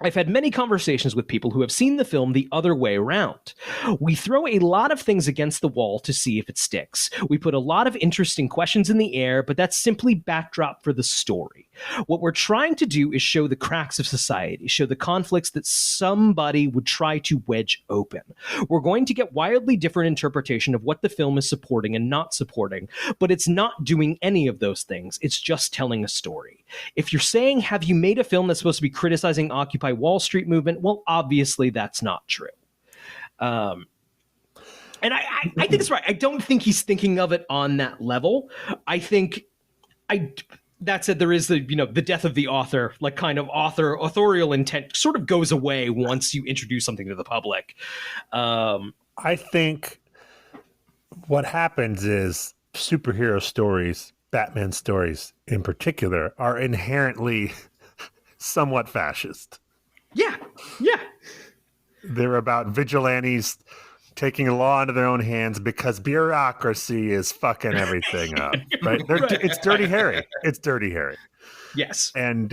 A: I've had many conversations with people who have seen the film the other way around. We throw a lot of things against the wall to see if it sticks. We put a lot of interesting questions in the air, but that's simply backdrop for the story. What we're trying to do is show the cracks of society, show the conflicts that somebody would try to wedge open. We're going to get wildly different interpretation of what the film is supporting and not supporting, but it's not doing any of those things. It's just telling a story. If you're saying, have you made a film that's supposed to be criticizing Occupy Wall Street movement? Well, obviously that's not true. And I think it's right. I don't think he's thinking of it on that level. I think that said, there is the death of the author, like kind of authorial intent sort of goes away once you introduce something to the public.
D: I think what happens is superhero stories, Batman stories in particular, are inherently somewhat fascist.
A: Yeah. Yeah.
D: They're about vigilantes taking the law into their own hands because bureaucracy is fucking everything up. Right? It's Dirty Harry. It's Dirty Harry.
A: Yes.
D: And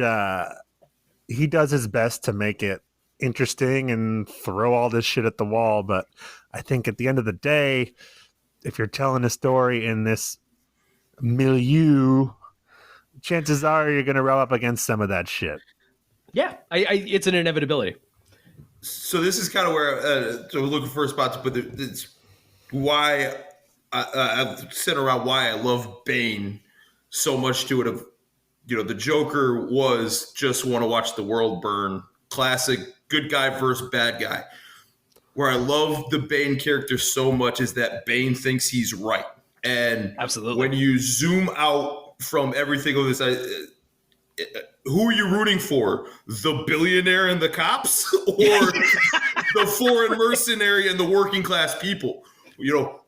D: he does his best to make it interesting and throw all this shit at the wall. But I think at the end of the day, if you're telling a story in this milieu, chances are you're going to rub up against some of that shit. Yeah,
A: it's an inevitability.
E: So this is kind of where so we're looking for a spot to put it's why I've said around why I love Bane so much to it. Of the Joker was just want to watch the world burn, classic good guy versus bad guy. Where I love the Bane character so much is that Bane thinks he's right, and
A: absolutely
E: when you zoom out from everything of this. Who are you rooting for? The billionaire and the cops, or the foreign mercenary and the working class people?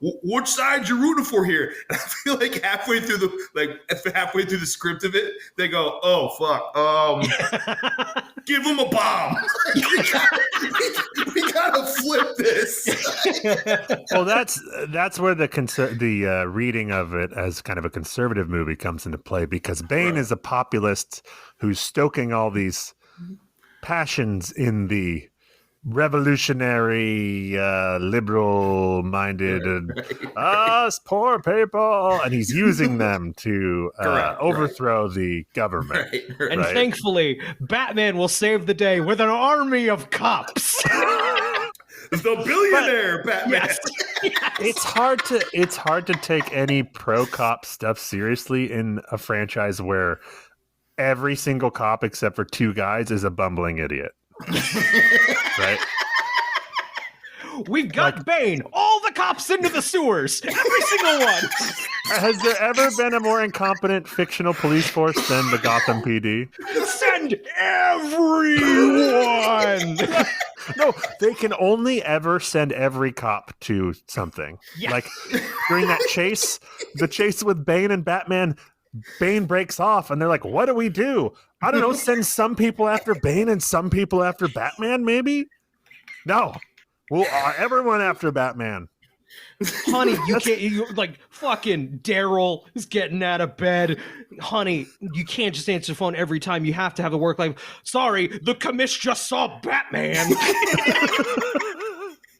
E: Which side you rooting for here? And I feel like halfway through the script of it, they go, "Oh fuck, give him a bomb." we gotta flip this.
D: Well, that's where the reading of it as kind of a conservative movie comes into play, because Bane is a populist who's stoking all these passions in the revolutionary, liberal-minded, us poor people, and he's using them to overthrow the government.
A: And thankfully, Batman will save the day with an army of cops.
E: The billionaire Batman.
A: Yes.
D: It's hard to take any pro-cop stuff seriously in a franchise where every single cop except for two guys is a bumbling idiot. Right?
A: We've got Bane. All the cops into the sewers. Every single one.
D: Has there ever been a more incompetent fictional police force than the Gotham PD?
A: Send everyone.
D: No, they can only ever send every cop to something.
A: Yeah.
D: Like during that chase, the chase with Bane and Batman, Bane breaks off and they're like, what do we do? I don't know, send some people after Bane and some people after Batman, maybe? No. Well, everyone after Batman.
A: Honey, you can't, like, fucking Daryl is getting out of bed. Honey, you can't just answer the phone every time. You have to have a work life. Sorry, the commish just saw Batman.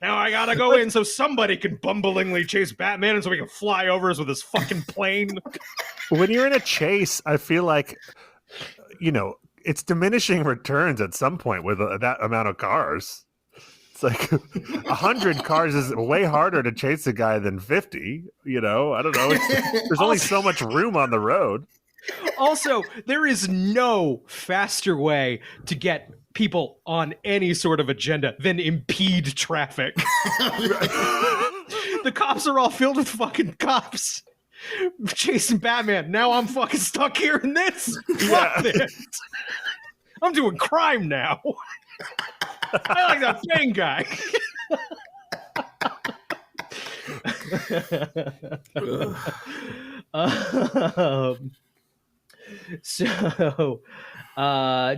A: Now I gotta go in so somebody can bumblingly chase Batman and so we can fly over us with his fucking plane.
D: When you're in a chase, I feel like, you know, it's diminishing returns at some point with that amount of cars. It's like 100 cars is way harder to chase a guy than 50. You know, I don't know. There's only so much room on the road.
A: Also, there is no faster way to get people on any sort of agenda than impede traffic. The cops are all filled with fucking cops chasing Batman. Now I'm fucking stuck here in this. Fuck this. I'm doing crime now. I like that Bane guy. So,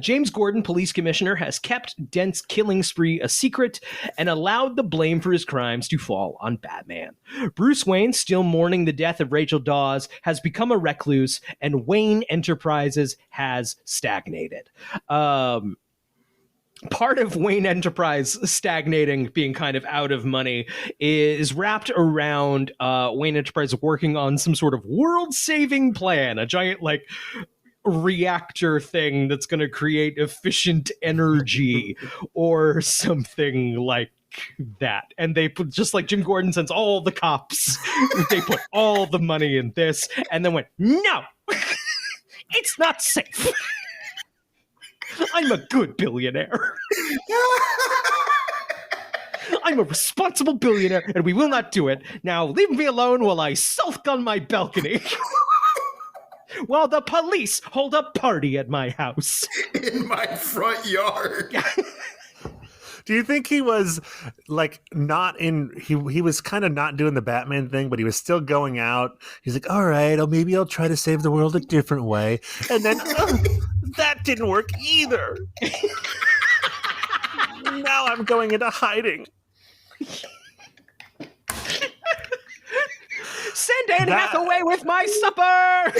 A: James Gordon, police commissioner, has kept Dent's killing spree a secret and allowed the blame for his crimes to fall on Batman. Bruce Wayne, still mourning the death of Rachel Dawes, has become a recluse, and Wayne Enterprises has stagnated. Part of Wayne Enterprise stagnating, being kind of out of money, is wrapped around Wayne Enterprise working on some sort of world-saving plan, a giant, like, reactor thing that's going to create efficient energy or something like that. And they put, just like Jim Gordon sends all the cops, they put all the money in this and then went, no, it's not safe. I'm a good billionaire. I'm a responsible billionaire, and we will not do it. Now, leave me alone while I sulk on my balcony. While the police hold a party at my house.
E: In my front yard.
D: Do you think he was like not in? He was kind of not doing the Batman thing, but he was still going out. He's like, all right, maybe I'll try to save the world a different way, and then that didn't work either. Now I'm going into hiding.
A: Send Anne Hathaway with my supper.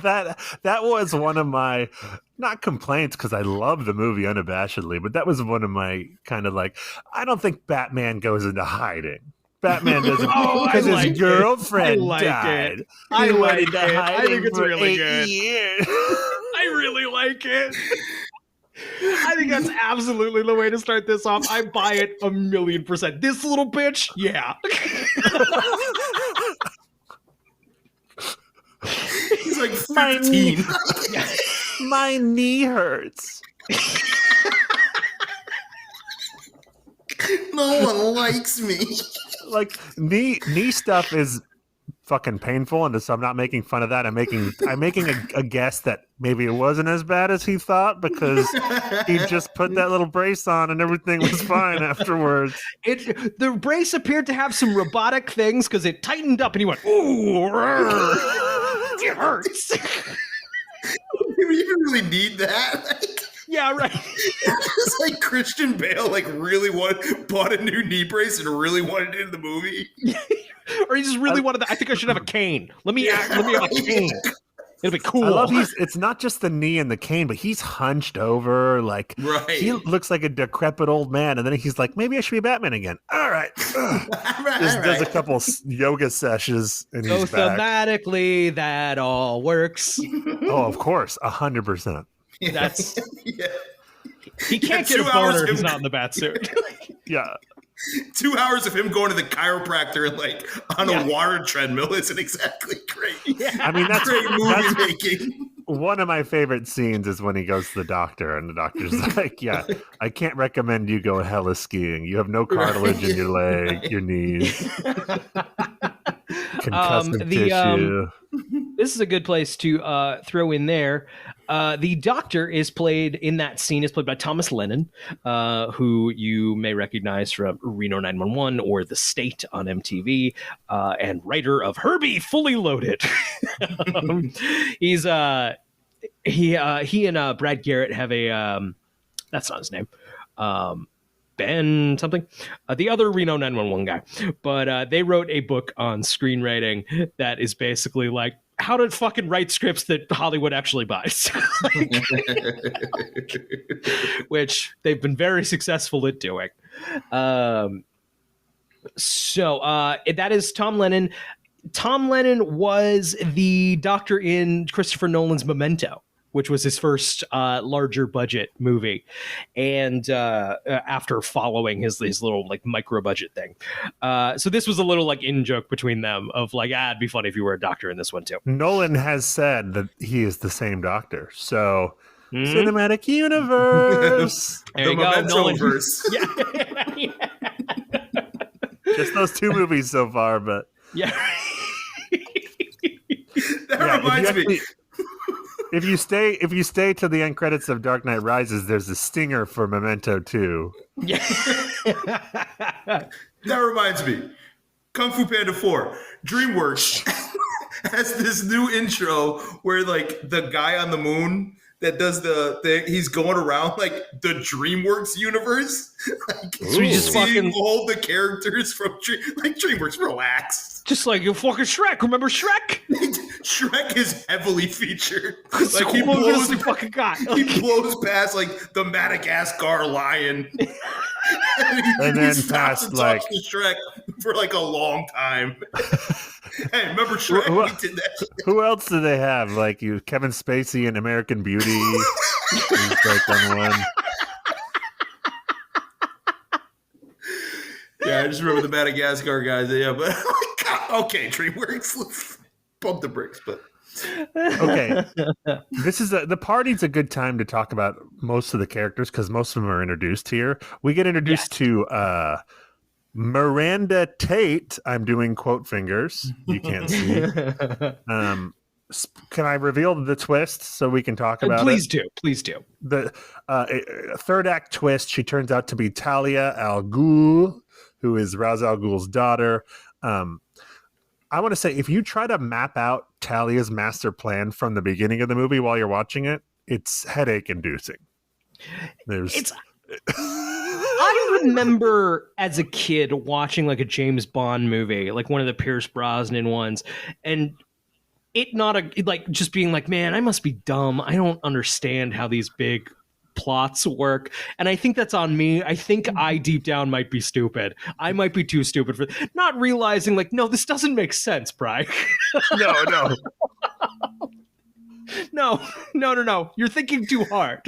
D: That was one of my, not complaints, because I love the movie unabashedly, but that was one of my kind of like, I don't think Batman goes into hiding. Batman doesn't, because his girlfriend died.
A: I like it.
D: I
A: think it's really good.
D: Years.
A: I really like it. I think that's absolutely the way to start this off. I buy it 1,000,000%. This little bitch, yeah.
E: He's like 15.
D: My knee hurts.
E: No one likes me.
D: Like knee stuff is fucking painful, and so I'm not making fun of that. I'm making a guess that maybe it wasn't as bad as he thought, because he just put that little brace on and everything was fine afterwards.
A: The brace appeared to have some robotic things because it tightened up and he went, ooh, it hurts.
E: Do you even really need that?
A: Yeah, right.
E: It's like Christian Bale really bought a new knee brace and really wanted it in the movie.
A: Or he just really wanted that. I think I should have a cane. Let me have a cane. It'll be cool.
D: I love it's not just the knee and the cane, but he's hunched over. Like,
E: right.
D: He looks like a decrepit old man. And then he's like, maybe I should be Batman again. All right. Does a couple yoga sessions and he's back.
A: Thematically, that all works.
D: Oh, of course. 100%.
A: That's...
E: Yeah.
A: He can't get a boner if he's not in the bat suit.
D: Yeah.
E: 2 hours of him going to the chiropractor on a water treadmill isn't exactly great.
A: Yeah.
D: I mean, that's
E: great movie making.
D: One of my favorite scenes is when he goes to the doctor, and the doctor's like, "Yeah, I can't recommend you go hella skiing. You have no cartilage in your leg, your knees, concussive tissue."
A: This is a good place to throw in there. The doctor is played in that scene is played by Thomas Lennon, who you may recognize from Reno 911 or The State on MTV, and writer of Herbie Fully Loaded. He and Brad Garrett have a that's not his name. Ben something, the other Reno 911 guy, but they wrote a book on screenwriting that is basically like how to fucking write scripts that Hollywood actually buys, which they've been very successful at doing. So that is Tom Lennon. Tom Lennon was the doctor in Christopher Nolan's Memento, which was his first larger budget movie, and after following his little like micro budget thing. So this was a little like in joke between them of like, it'd be funny if you were a doctor in this one too.
D: Nolan has said that he is the same doctor, so cinematic universe.
A: There
E: The
A: you go,
E: Memento
A: Nolan.
E: verse.
A: Yeah.
D: Just those two movies so far, but
A: Yeah.
E: That reminds me.
D: If you stay to the end credits of Dark Knight Rises, there's a stinger for Memento 2.
A: Yeah.
E: That reminds me. Kung Fu Panda 4. DreamWorks has this new intro where like the guy on the moon that does he's going around like the DreamWorks universe. Like,
A: So he just
E: seeing
A: fucking
E: all the characters from DreamWorks. Relax.
A: just like you fucking Shrek. Remember Shrek?
E: Shrek is heavily featured.
A: Like he blows the fucking guy.
E: He blows past like the Madagascar lion,
D: And then
E: he stops
D: past,
E: and
D: like-
E: talks to Shrek for like a long time. Hey, remember Shrek? He did that shit.
D: Who else do they have? Like Kevin Spacey in American Beauty. He's like on one.
E: Yeah, I just remember the Madagascar guys. Yeah, but okay, DreamWorks, let's pump the brakes. But
D: Okay, this is the party's a good time to talk about most of the characters because most of them are introduced here. We get introduced to Miranda Tate. I'm doing quote fingers. You can't see. Can I reveal the twist so we can talk about
A: Please
D: it?
A: do. Please do.
D: The third act twist. She turns out to be Talia al Ghul, who is Ra's al Ghul's daughter. I want to say, if you try to map out Talia's master plan from the beginning of the movie while you're watching it, it's headache inducing.
A: I remember as a kid watching like a James Bond movie, like one of the Pierce Brosnan ones, and it like just being like, man, I must be dumb. I don't understand how these big plots work. And I think that's on me. I think I deep down might be stupid. I might be too stupid for not realizing like, no, this doesn't make sense, Bri.
D: No.
A: No. You're thinking too hard.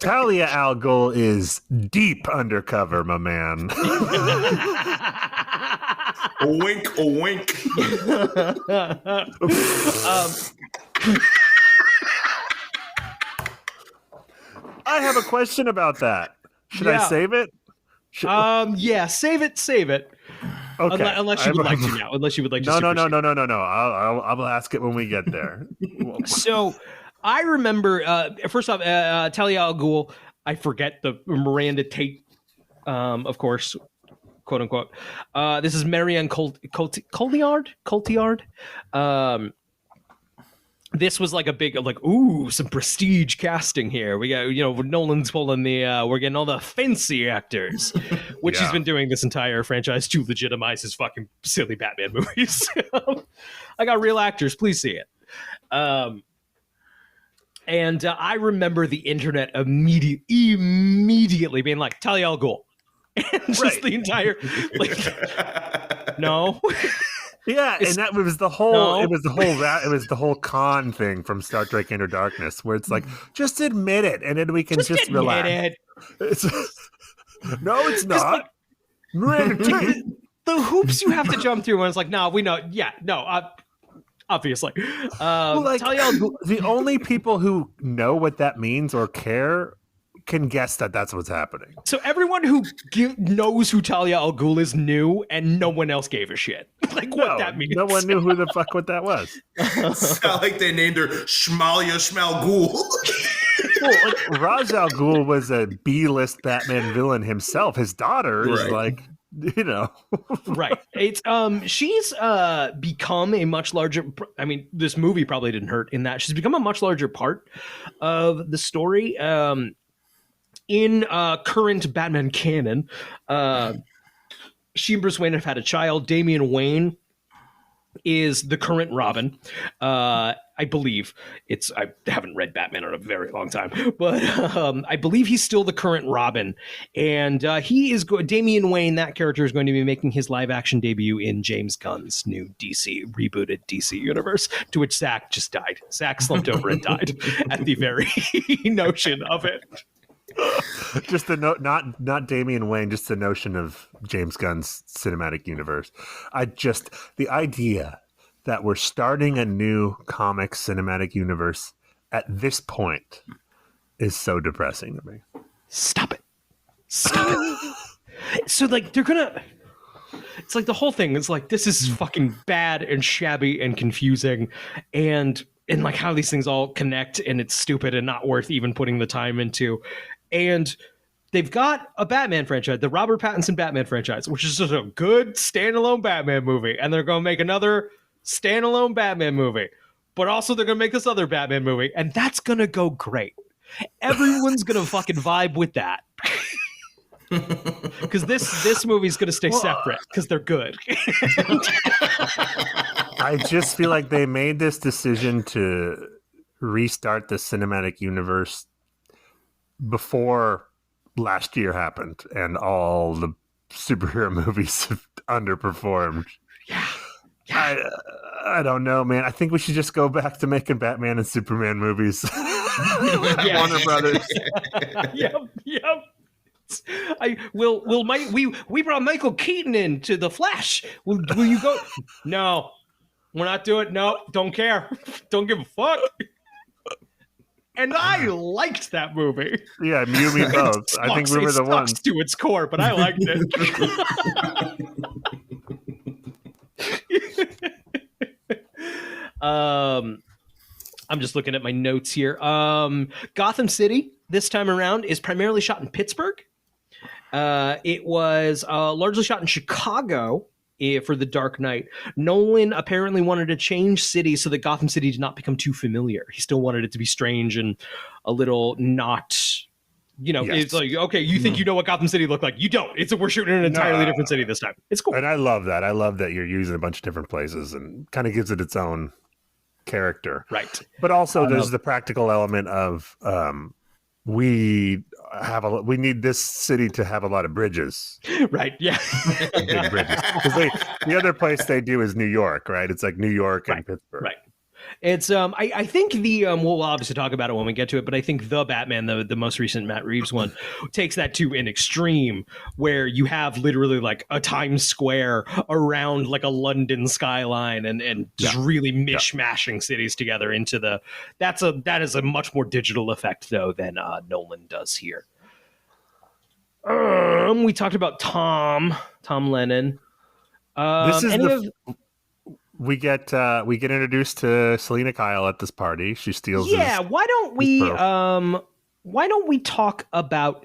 D: Talia al Ghul is deep undercover, my man.
E: a wink, a wink.
D: I have a question about that. Should I
A: Yeah.
D: save it?
A: Yeah, save it.
D: Okay.
A: Unless you would like to now. Unless you would like to.
D: No.
A: supersede.
D: No. I'll ask it when we get there.
A: So I remember, first off, Talia al Ghul, I forget the Miranda Tate, of course, quote unquote. This is Marianne Cotillard. This was like a big, like, ooh, some prestige casting here. We got, Nolan's pulling we're getting all the fancy actors, which he's been doing this entire franchise to legitimize his fucking silly Batman movies. I got real actors. Please see it. And I remember the internet immediately being like, Talia al Ghul. And just the entire, like, no.
D: Yeah, and that was the whole. It was the whole con thing from Star Trek Into Darkness, where it's like, just admit it, and then we can just relax. No, it's not.
A: The hoops you have to jump through when it's like, no, we know. Yeah, no. obviously.
D: Like,
A: Talia al Ghul,
D: the only people who know what that means or care can guess that that's what's happening.
A: so everyone who knows who Talia al Ghul is knew, and no one else gave a shit. Like what that means.
D: No one knew who the fuck what that was.
E: It's not like they named her Shmalia Shmal Ghul.
D: Well, like, Ra's al Ghul was a B-list Batman villain himself. His daughter is
E: Right.
D: like, you know.
A: Right. It's she's become a much larger, I mean, this movie probably didn't hurt in that she's become a much larger part of the story. In current Batman canon, she and Bruce Wayne have had a child. Damian Wayne is the current Robin. I believe I haven't read Batman in a very long time, but I believe he's still the current Robin. And Damian Wayne, that character, is going to be making his live action debut in James Gunn's new rebooted DC universe, to which Zach just died. Zach slumped over and died at the very notion of it.
D: Just the note, not Damian Wayne, just the notion of James Gunn's cinematic universe. The idea that we're starting a new comic cinematic universe at this point is so depressing to me.
A: Stop it. So like it's like the whole thing is like, this is fucking bad and shabby and confusing, and like how these things all connect, and it's stupid and not worth even putting the time into. And they've got a Batman franchise, the Robert Pattinson Batman franchise, which is just a good standalone Batman movie. And they're going to make another standalone Batman movie. But also they're going to make this other Batman movie. And that's going to go great. Everyone's going to fucking vibe with that. Because this movie's going to stay separate because they're good.
D: I just feel like they made this decision to restart the cinematic universe before last year happened and all the superhero movies have underperformed.
A: Yeah.
D: I don't know, man. I think we should just go back to making Batman and Superman movies. Warner Brothers.
A: Yep. We brought Michael Keaton in to The Flash. Will you go? No, we're not doing it. No, don't care. Don't give a fuck. And I liked that movie.
D: Yeah, you and me both. I think we were the ones.
A: To its core, but I liked it. I'm just looking at my notes here. Gotham City this time around is primarily shot in Pittsburgh. It was largely shot in Chicago for The Dark Knight. Nolan apparently wanted to change cities so that Gotham City did not become too familiar. He still wanted it to be strange and a little not, yes. It's like, okay, you think you know what Gotham City looked like. You don't. We're shooting in an entirely different city this time. It's cool.
D: And I love that. I love that you're using a bunch of different places and kind of gives it its own character.
A: Right.
D: But also there's the practical element of we need this city to have a lot of bridges.
A: Right. Yeah.
D: Big bridges. Because the other place they do is New York, right? It's like New York and Pittsburgh.
A: Right. It's I think we'll obviously talk about it when we get to it, but I think the Batman, the most recent Matt Reeves one, takes that to an extreme where you have literally like a Times Square around like a London skyline and just really mishmashing cities together into that is a much more digital effect though than Nolan does here. We talked about Tom Lennon.
D: This is we get introduced to Selena Kyle at this party. She steals.
A: Yeah, why don't we talk about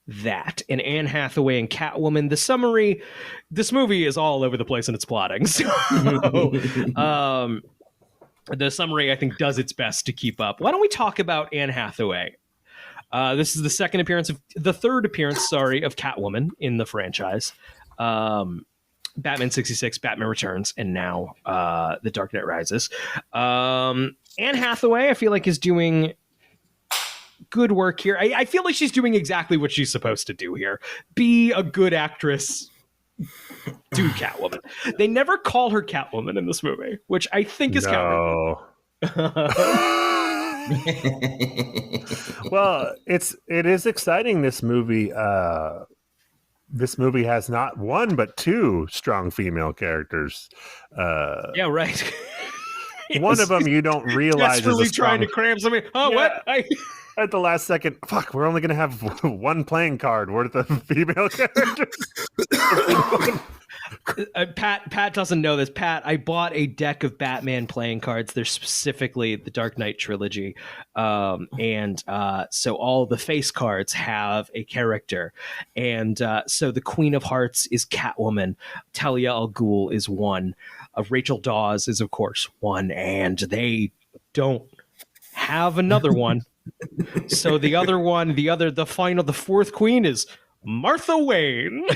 A: that and Anne Hathaway and Catwoman? The summary, this movie is all over the place in its plotting. So, the summary I think does its best to keep up. Why don't we talk about Anne Hathaway? This is the third appearance of Catwoman in the franchise. Batman 66, Batman Returns, and now The Dark Knight Rises. Anne Hathaway, I feel like, is doing good work here. I feel like she's doing exactly what she's supposed to do here. Be a good actress. Do Catwoman. They never call her Catwoman in this movie, which I think is
D: Well, it is exciting, this movie. This movie has not one but two strong female characters.
A: Yeah, right.
D: One of them you don't realize is a
A: desperately trying to
D: strong,
A: cram something. Oh,
D: Yeah.
A: what?
D: at the last second. Fuck, we're only gonna have one playing card worth of female characters.
A: Pat doesn't know this. Pat, I bought a deck of Batman playing cards. They're specifically the Dark Knight trilogy, and so all the face cards have a character, and so the Queen of Hearts is Catwoman, Talia al Ghul is one, Rachel Dawes is of course one, and they don't have another one. So the other one, the fourth queen is Martha Wayne.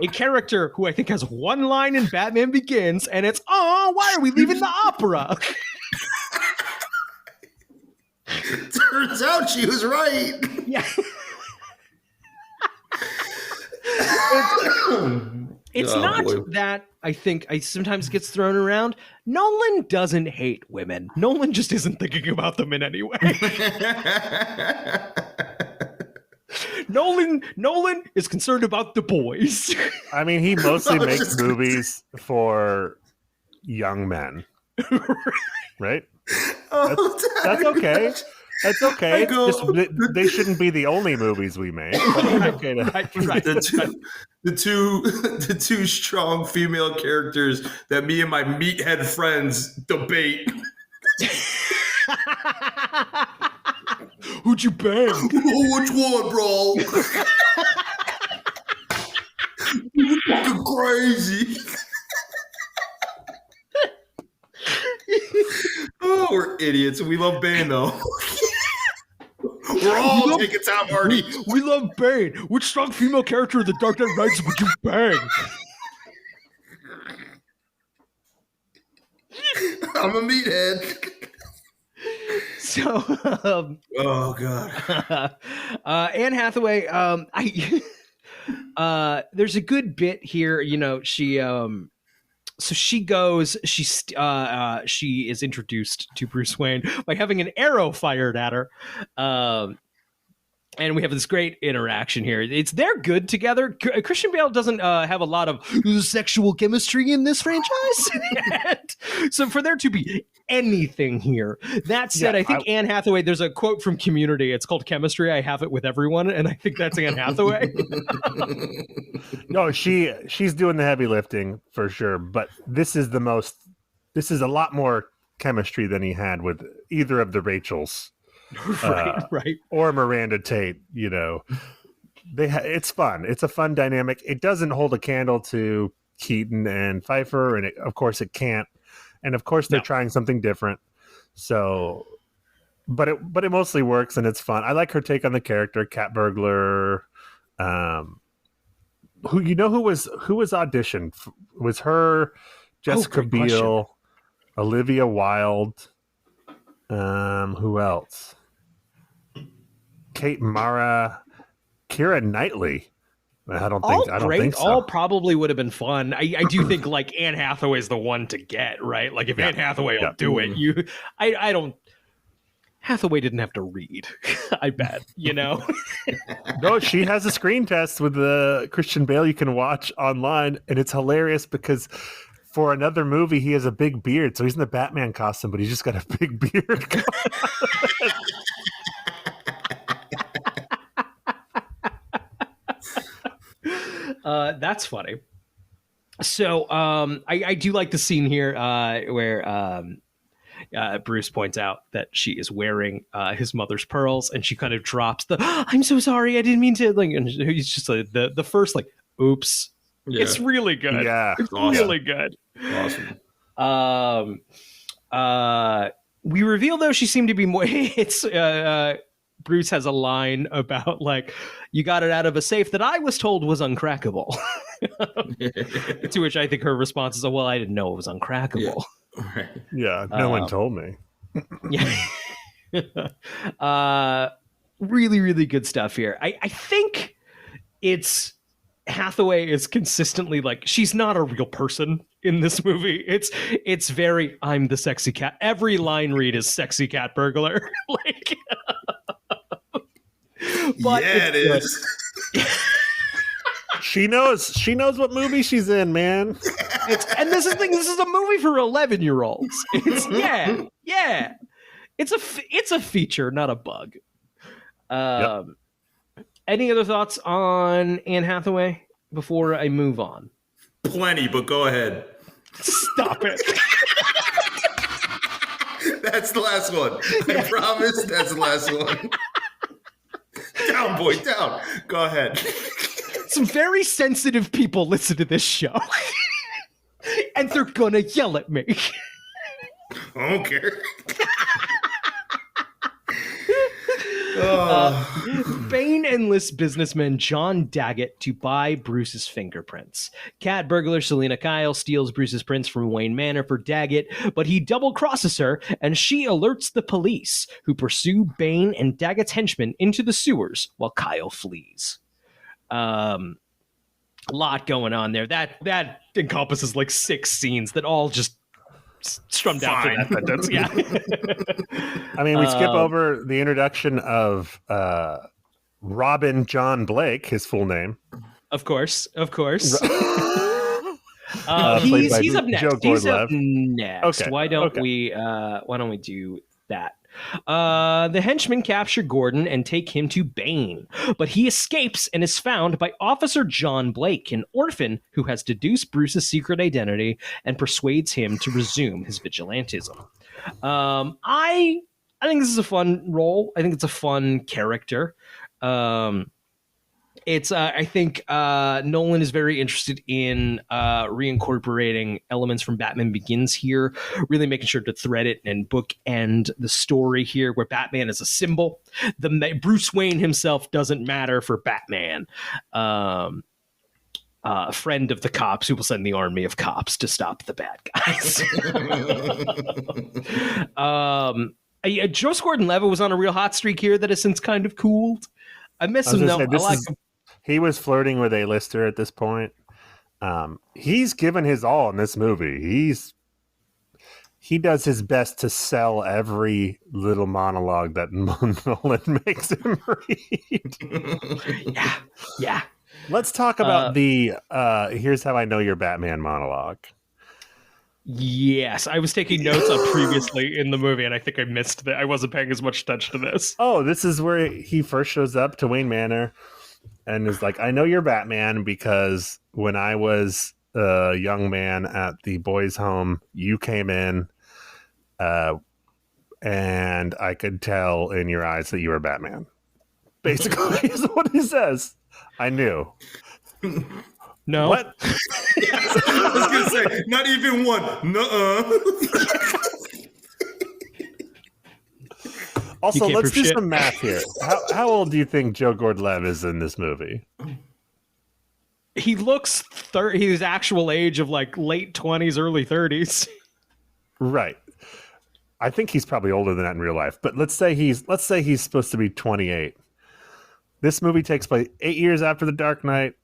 A: A character who I think has one line in Batman Begins, and it's, "Oh, why are we leaving the opera?"
E: Turns out she was right.
A: Yeah. It's
E: Oh,
A: not
E: boy.
A: that I think I sometimes gets thrown around. Nolan doesn't hate women. Nolan just isn't thinking about them in any way. Nolan is concerned about the boys.
D: I mean, he mostly
E: I was
D: makes
E: just gonna
D: movies for young men, right?
E: Oh,
D: That's okay. That's okay.
E: I go-
D: They shouldn't be the only movies we make. But it's okay to-
A: Right.
E: the two strong female characters that me and my meathead friends debate.
A: Who'd you bang?
E: Oh, which one, bro? You're fucking crazy. Oh, we're idiots. We love Bane, though. We're all taking Tom Hardy.
A: We love Bane. Which strong female character in The Dark Knight Rises would you bang?
E: I'm a meathead.
A: So,
E: Oh, God.
A: Anne Hathaway, there's a good bit here. You know, so she goes. She is introduced to Bruce Wayne by having an arrow fired at her. And we have this great interaction here. They're good together. Christian Bale doesn't have a lot of sexual chemistry in this franchise. So for there to be anything here. That said,
D: Yeah,
A: I think Anne Hathaway, there's a quote from Community. It's called Chemistry. I have it with everyone. And I think that's Anne Hathaway.
D: No, she's doing the heavy lifting for sure. But this is a lot more chemistry than he had with either of the Rachels.
A: Right.
D: Or Miranda Tate, you know. It's fun. It's a fun dynamic. It doesn't hold a candle to Keaton and Pfeiffer, and of course it can't. And of course they're trying something different. So, but it mostly works and it's fun. I like her take on the character, Cat Burglar. Who was auditioned? Was her Jessica
A: great
D: Biel,
A: question.
D: Olivia Wilde? Who else? Kate Mara, Keira Knightley. I don't think so.
A: All probably would have been fun. I do think like Anne Hathaway's the one to get, right? Like if Anne Hathaway will do it, I don't. Hathaway didn't have to read. I bet, you know.
D: No, she has a screen test with Christian Bale you can watch online, and it's hilarious because for another movie he has a big beard, so he's in the Batman costume, but he's just got a big beard.
A: That's funny. So I do like the scene here where Bruce points out that she is wearing his mother's pearls, and she kind of drops the "I'm so sorry, I didn't mean to." Like, and he's just like the first like, "Oops."
E: Yeah.
A: It's really good.
D: Yeah,
A: it's
E: awesome.
A: really good.
E: Awesome.
A: We reveal though she seemed to be more. It's Bruce has a line about like, "You got it out of a safe that I was told was uncrackable." To which I think her response is, "Oh, well, I didn't know it was uncrackable."
E: Right.
D: Yeah, no one told me.
A: Yeah. Really, really good stuff here. I think it's Hathaway is consistently like, she's not a real person in this movie. It's very, I'm the sexy cat. Every line read is sexy cat burglar. Like, but
E: yeah, it
A: it's
E: is.
D: She knows what movie she's in, man.
A: And this is a movie for 11-year-olds. It's yeah. It's a feature, not a bug. Any other thoughts on Anne Hathaway before I move on?
E: Plenty, but go ahead.
A: Stop it.
E: That's the last one. I promise that's the last one. Down, boy, down. Go ahead.
A: Some very sensitive people listen to this show. And they're gonna yell at me.
E: I don't care.
A: Bane enlists businessman John Daggett to buy Bruce's fingerprints. Cat burglar Selena Kyle steals Bruce's prints from Wayne Manor for Daggett, but he double-crosses her, and she alerts the police, who pursue Bane and Daggett's henchmen into the sewers while Kyle flees. A lot going on there. That encompasses like 6 scenes that all just strummed out for that sentence. Yeah.
D: I mean, we skip over the introduction of Robin John Blake, his full name.
A: Of course. He's
D: Played
A: up
D: by
A: next.
D: Joe
A: He's up
D: Gordon-Levitt.
A: next.
D: Okay,
A: Why don't we do that? The henchmen capture Gordon and take him to Bane, but he escapes and is found by Officer John Blake, an orphan who has deduced Bruce's secret identity and persuades him to resume his vigilantism. I think this is a fun role. I think it's a fun character. I think Nolan is very interested in reincorporating elements from Batman Begins here, really making sure to thread it and bookend the story here, where Batman is a symbol. Bruce Wayne himself doesn't matter for Batman. A friend of the cops who will send the army of cops to stop the bad guys. Joseph Gordon-Levitt was on a real hot streak here that has since kind of cooled. I miss him though. I like him.
D: He was flirting with A-lister at this point. He's given his all in this movie. He does his best to sell every little monologue that Nolan makes him read.
A: Yeah.
D: Let's talk about the here's how I know you're Batman monologue.
A: Yes, I was taking notes on previously in the movie, and I think I missed that. I wasn't paying as much attention to this.
D: Oh, this is where he first shows up to Wayne Manor and is like, I know you're Batman because when I was a young man at the boys' home, you came in and I could tell in your eyes that you were Batman. Basically, is what he says. I knew.
A: No.
D: What?
E: I was going to say, not even one. Nuh-uh.
D: Also, let's do some math here. How old do you think Joe Gordon-Levitt is in this movie?
A: He looks his actual age of like late 20s, early 30s.
D: Right. I think he's probably older than that in real life. But let's say he's supposed to be 28. This movie takes place 8 years after The Dark Knight.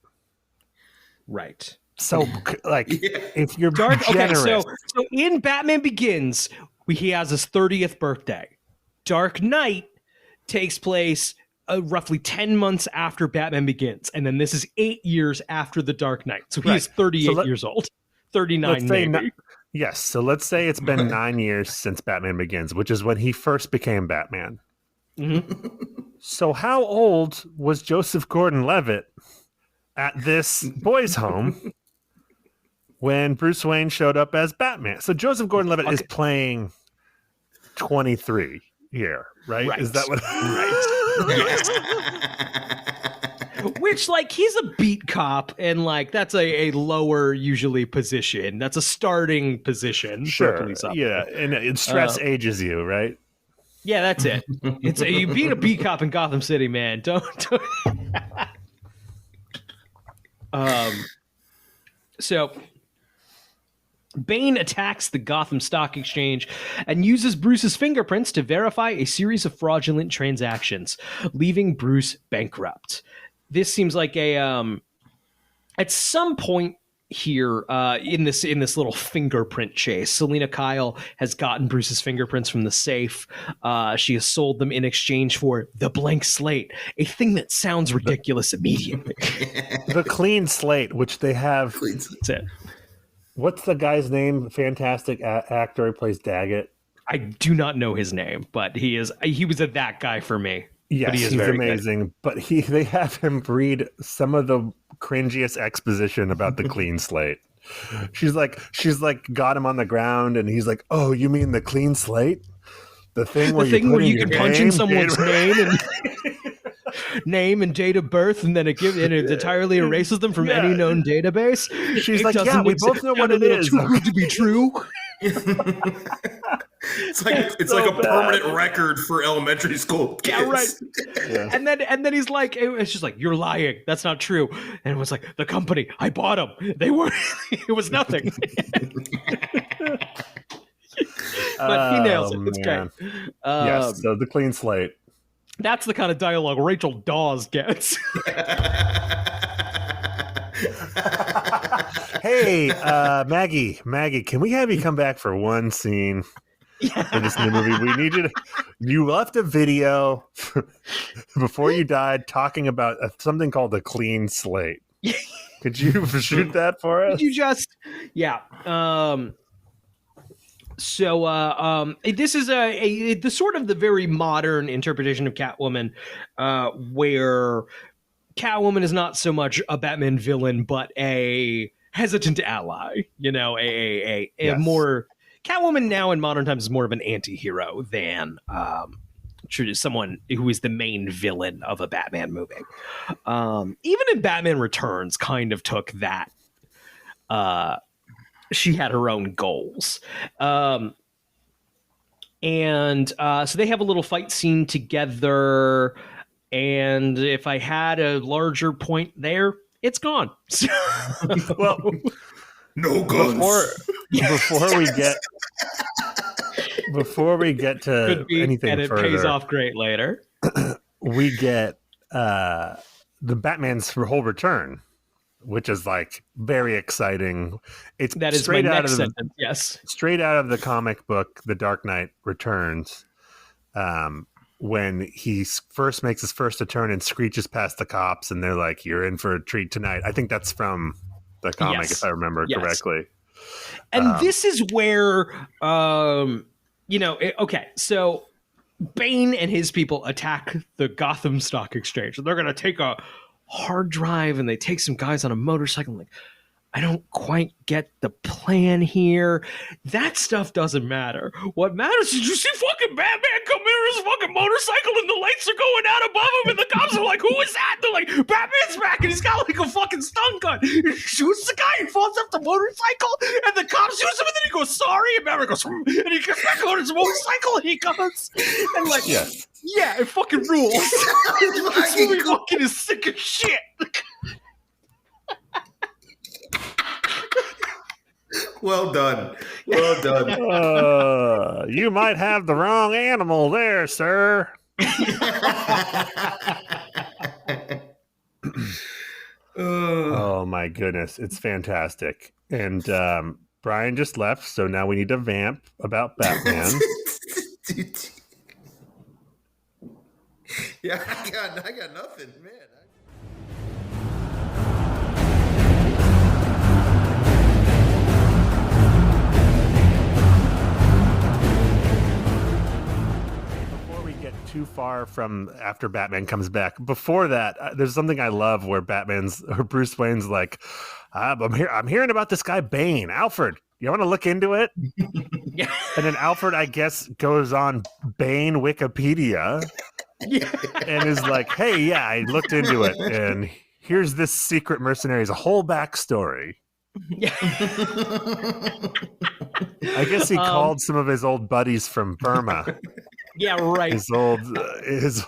A: Right.
D: So, like, if you're generous.
A: Okay, so in Batman Begins, he has his 30th birthday. Dark Knight takes place roughly 10 months after Batman Begins, and then this is 8 years after The Dark Knight. So he's 38 years old. 39 maybe.
D: Yes, so let's say it's been 9 years since Batman Begins, which is when he first became Batman.
A: Mm-hmm.
D: So how old was Joseph Gordon-Levitt at this boys' home when Bruce Wayne showed up as Batman? So Joseph Gordon-Levitt is playing 23 here, right? Is that what?
A: Right. Which, like, he's a beat cop, and like that's a lower usually position. That's a starting position.
D: Sure.
A: For a police officer.
D: Yeah, and stress ages you, right?
A: Yeah, that's it. You beat a beat cop in Gotham City, man. Don't. So Bane attacks the Gotham Stock Exchange and uses Bruce's fingerprints to verify a series of fraudulent transactions, leaving Bruce bankrupt. This seems like a at some point here in this little fingerprint chase, Selena Kyle has gotten Bruce's fingerprints from the safe. She has sold them in exchange for the blank slate, a thing that sounds ridiculous immediately.
D: The clean slate, which they have.
A: That's it.
D: What's the guy's name? Fantastic actor who plays Daggett.
A: I do not know his name, but he was that guy for me.
D: Yes,
A: but he is
D: he's
A: very
D: amazing.
A: good.
D: But they have him read some of the cringiest exposition about the clean slate. She's like got him on the ground, and he's like, "Oh, you mean the clean slate? The thing where
A: you can punch in someone's name and date of birth, and then it entirely erases them from any known database."
D: She's like, "Yeah, we both know what it is.
A: Too good to be true."
E: It's like a permanent record for elementary school kids.
A: Yeah, right. Yeah. And then he's like, it's just like, "You're lying. That's not true." And it was like, "The company, I bought them. They were. It was nothing." But he nails it. It's great.
D: Yes. So the clean slate.
A: That's the kind of dialogue Rachel Dawes gets.
D: Hey, Maggie, can we have you come back for one scene for this new movie? We need you. You left a video before you died talking about something called the clean slate. Could you shoot that for us?
A: Could you just, yeah. So this is the sort of the very modern interpretation of Catwoman, where Catwoman is not so much a Batman villain, but a hesitant ally. You know, a more Catwoman now in modern times is more of an anti-hero than someone who is the main villain of a Batman movie. Even in Batman Returns, kind of took that. She had her own goals. So they have a little fight scene together. And if I had a larger point there, it's gone.
E: Well, no guns.
D: Before we get to anything
A: and it
D: further,
A: pays off great later.
D: We get the Batman's whole return, which is like very exciting.
A: That is my next sentence. Yes,
D: straight out of the comic book, The Dark Knight Returns. When he first makes his first return and screeches past the cops, and they're like, "You're in for a treat tonight." I think that's from the comic, if I remember correctly.
A: And this is where, okay, so Bane and his people attack the Gotham Stock Exchange. They're going to take a hard drive, and they take some guys on a motorcycle. Like, I don't quite get the plan here. That stuff doesn't matter. What matters is you see fucking Batman come in his fucking motorcycle and the lights are going out above him and the cops are like, "Who is that?" They're like, "Batman's back," and he's got like a fucking stun gun. He shoots the guy and falls off the motorcycle and the cops shoots him and then he goes, "Sorry," and Batman goes, and he gets back on his motorcycle and he goes, and like, yeah, it fucking rules. This movie fucking is sick as shit.
E: Well done. Well done.
D: You might have the wrong animal there, sir. Oh, my goodness. It's fantastic. And Brian just left, so now we need to vamp about Batman.
E: Yeah, I got nothing, man.
D: Too far from after Batman comes back. Before that, there's something I love where Bruce Wayne's like, I'm hearing about this guy Bane. Alfred, you want to look into it? And then Alfred, I guess, goes on Bane Wikipedia and is like, "Hey, yeah, I looked into it, and here's this secret mercenary's whole backstory." I guess he called some of his old buddies from Burma.
A: Yeah, right.
D: His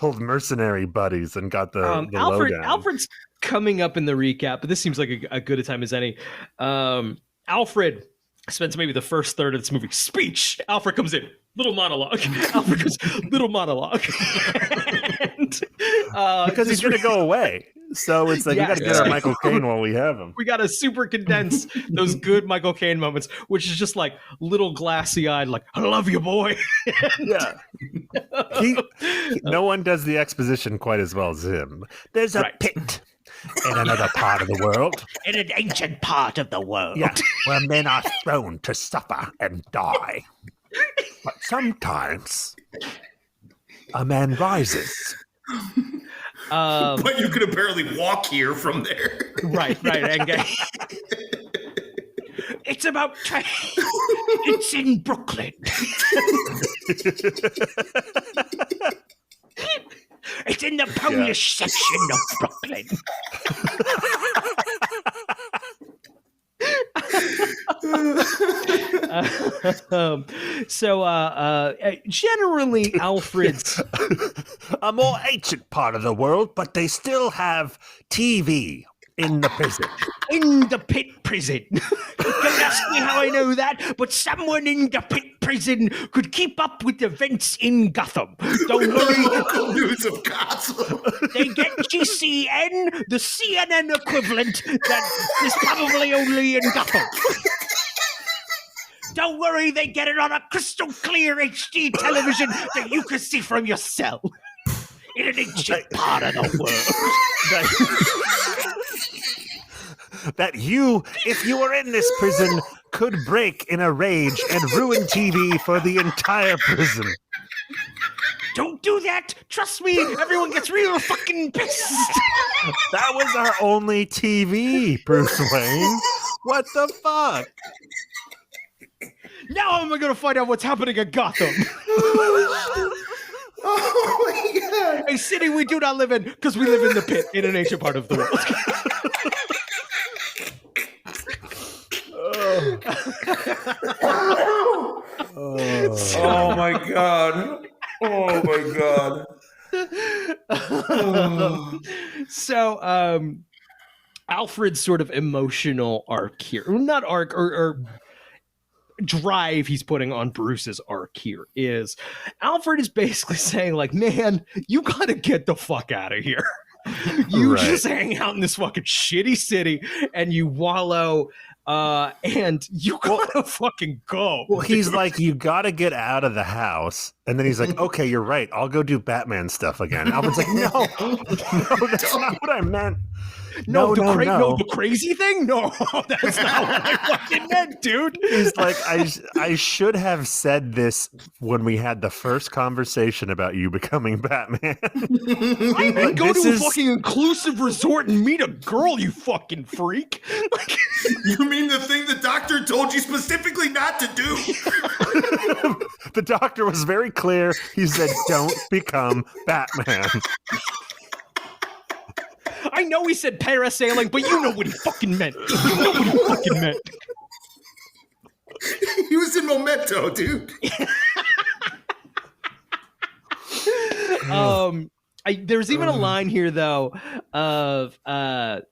D: old mercenary buddies, and got the lowdown.
A: Alfred's coming up in the recap, but this seems like a good a time as any. Alfred spends maybe the first third of this movie speech. Alfred comes in, little monologue. Alfred goes, little monologue.
D: Because he's going to go away. So it's like, we got to get our Michael Caine while we have him.
A: We got to super condense those good Michael Caine moments, which is just like little glassy eyed, like, "I love you, boy."
D: No one does the exposition quite as well as him. There's a pit in another part of the world.
A: In an ancient part of the world.
D: Yeah, where men are thrown to suffer and die. But sometimes a man rises.
E: But you could apparently walk here from there.
A: Right. And it's about it's in Brooklyn. It's in the Polish section of Brooklyn. Generally, Alfred's
D: a more ancient part of the world, but they still have TV in the prison.
A: In the pit prison. Don't ask me how I know that, but someone in the pit prison could keep up with events in Gotham. Don't worry.
E: Local news of Gotham.
A: They get GCN, the CNN equivalent that is probably only in Gotham. Don't worry, they get it on a crystal clear HD television that you can see from your cell. In an ancient part of the world.
D: That you, if you were in this prison, could break in a rage and ruin TV for the entire prison.
A: Don't do that. Trust me, everyone gets real fucking pissed.
D: That was our only TV, Bruce Wayne. What the fuck?
A: Now I'm going to find out what's happening in Gotham.
E: Oh my god.
A: A city we do not live in because we live in the pit in an ancient part of the world.
E: Oh my god. Oh my god.
A: So, Alfred's sort of emotional arc here, not arc or drive he's putting on Bruce's arc here is Alfred is basically saying, like, man, you gotta get the fuck out of here. You just hang out in this fucking shitty city and you wallow and you gotta fucking go.
D: Well, he's like, you gotta get out of the house. And then he's like, okay, you're right. I'll go do Batman stuff again. Alfred's like, no, that's not what I meant. No,
A: the crazy thing? No, that's not what I fucking meant, dude.
D: He's like, I should have said this when we had the first conversation about you becoming Batman.
A: I meant go to a fucking inclusive resort and meet a girl, you fucking freak.
E: You mean the thing the doctor told you specifically not to do?
D: The doctor was very clear. He said, don't become Batman.
A: I know he said parasailing, but you know what he fucking meant. You know what he fucking meant.
E: He was in Memento, dude.
A: There's even a line here, though, of and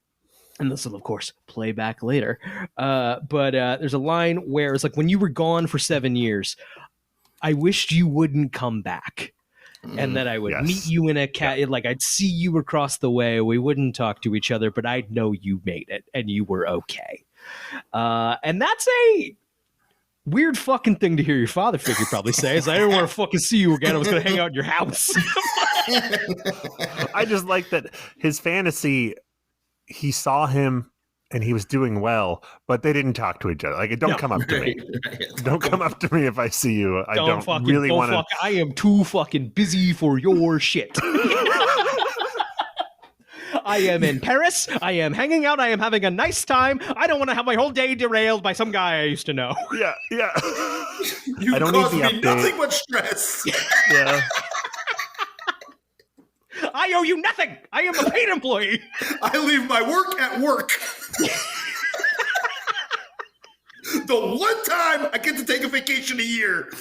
A: this will, of course, play back later. But there's a line where it's like, when you were gone for 7 years, I wished you wouldn't come back. And that I would meet you in a like I'd see you across the way. We wouldn't talk to each other, but I'd know you made it and you were okay. And that's a weird fucking thing to hear your father figure probably say. Is I didn't want to fucking see you again. I was going to hang out in your house.
D: I just like that his fantasy. He saw him and he was doing well, but they didn't talk to each other. Like, don't come up to me. Don't come up to me if I see you. I don't really want to.
A: I am too fucking busy for your shit. I am in Paris. I am hanging out. I am having a nice time. I don't want to have my whole day derailed by some guy I used to know.
D: Yeah.
E: You
D: I don't
E: caused
D: need the
E: me
D: update.
E: nothing but stress.
D: Yeah.
A: I owe you nothing. I am a paid employee.
E: I leave my work at work. The one time I get to take a vacation a year.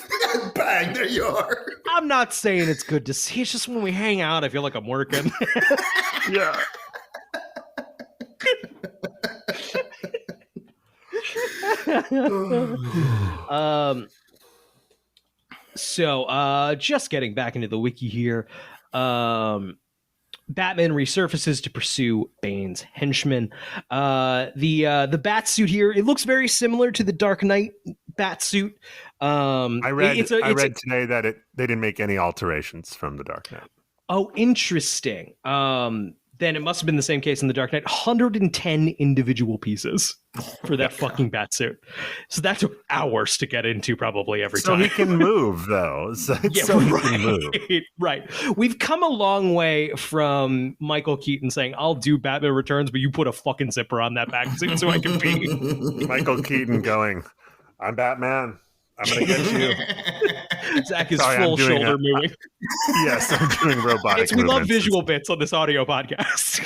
E: Bang, there you are.
A: I'm not saying it's good to see. It's just when we hang out, I feel like I'm working.
D: Yeah.
A: So, just getting back into the wiki here. Batman resurfaces to pursue Bane's henchmen. The bat suit here, it looks very similar to the Dark Knight bat suit.
D: I read today that they didn't make any alterations from the Dark Knight.
A: Oh, interesting. then it must have been the same case in The Dark Knight. 110 individual pieces for that fucking bat suit. So that took hours to get into probably every
D: So
A: time.
D: he can move, though. So he can move.
A: Right. We've come a long way from Michael Keaton saying, I'll do Batman Returns, but you put a fucking zipper on that back suit so I can pee.
D: Michael Keaton going, I'm Batman. I'm going to get you.
A: Zach is
D: Sorry,
A: full
D: I'm doing
A: shoulder moving.
D: Yes, I'm doing robotic
A: We love
D: movements.
A: visual bits on this audio podcast.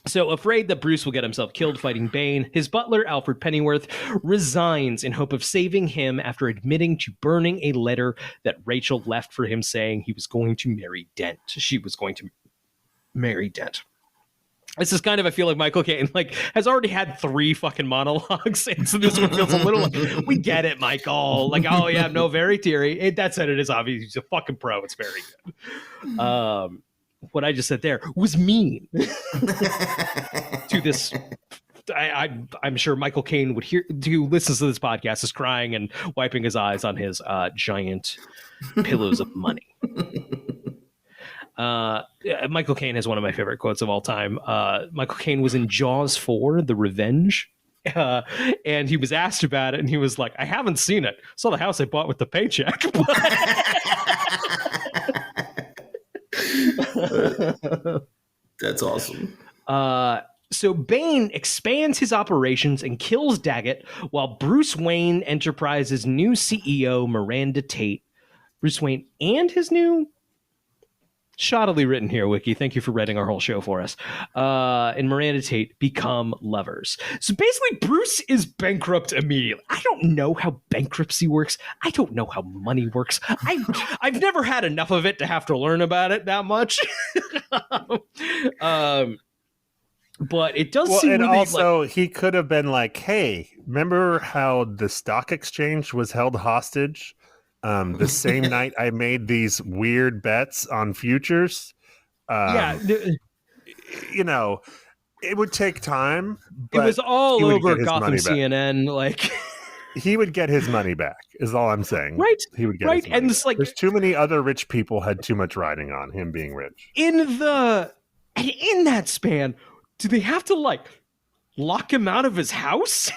A: So afraid that Bruce will get himself killed fighting Bane, his butler, Alfred Pennyworth, resigns in hope of saving him after admitting to burning a letter that Rachel left for him saying he was going to marry Dent. She was going to marry Dent. This is kind of, I feel like Michael Caine has already had 3 fucking monologues, and so this one feels a little we get it, Michael. Like, oh yeah, no, very teary. That said, it is obvious he's a fucking pro. It's very good. What I just said there was mean to this. I'm sure Michael Caine would hear, who listens to this podcast, is crying and wiping his eyes on his giant pillows of money. Michael Caine has one of my favorite quotes of all time. Michael Caine was in Jaws 4, The Revenge. And he was asked about it, and he was like, I haven't seen it. Saw the house I bought with the paycheck.
E: That's awesome.
A: So Bane expands his operations and kills Daggett while Bruce Wayne Enterprises' new CEO, Miranda Tate. Bruce Wayne and his new... Shoddily written here, Wiki. Thank you for writing our whole show for us. And Miranda Tate become lovers. So basically, Bruce is bankrupt immediately. I don't know how bankruptcy works. I don't know how money works. I've never had enough of it to have to learn about it that much. But it does seem
D: and
A: really
D: also he could have been like, hey, remember how the stock exchange was held hostage the same night I made these weird bets on futures? You know, it would take time.
A: It was all over Gotham
D: Gotham
A: CNN.
D: He would get his money back, is all I'm saying.
A: Right.
D: He would get
A: right.
D: his money
A: And it's
D: back. There's too many other rich people had too much riding on him being rich.
A: In that span, do they have to lock him out of his house?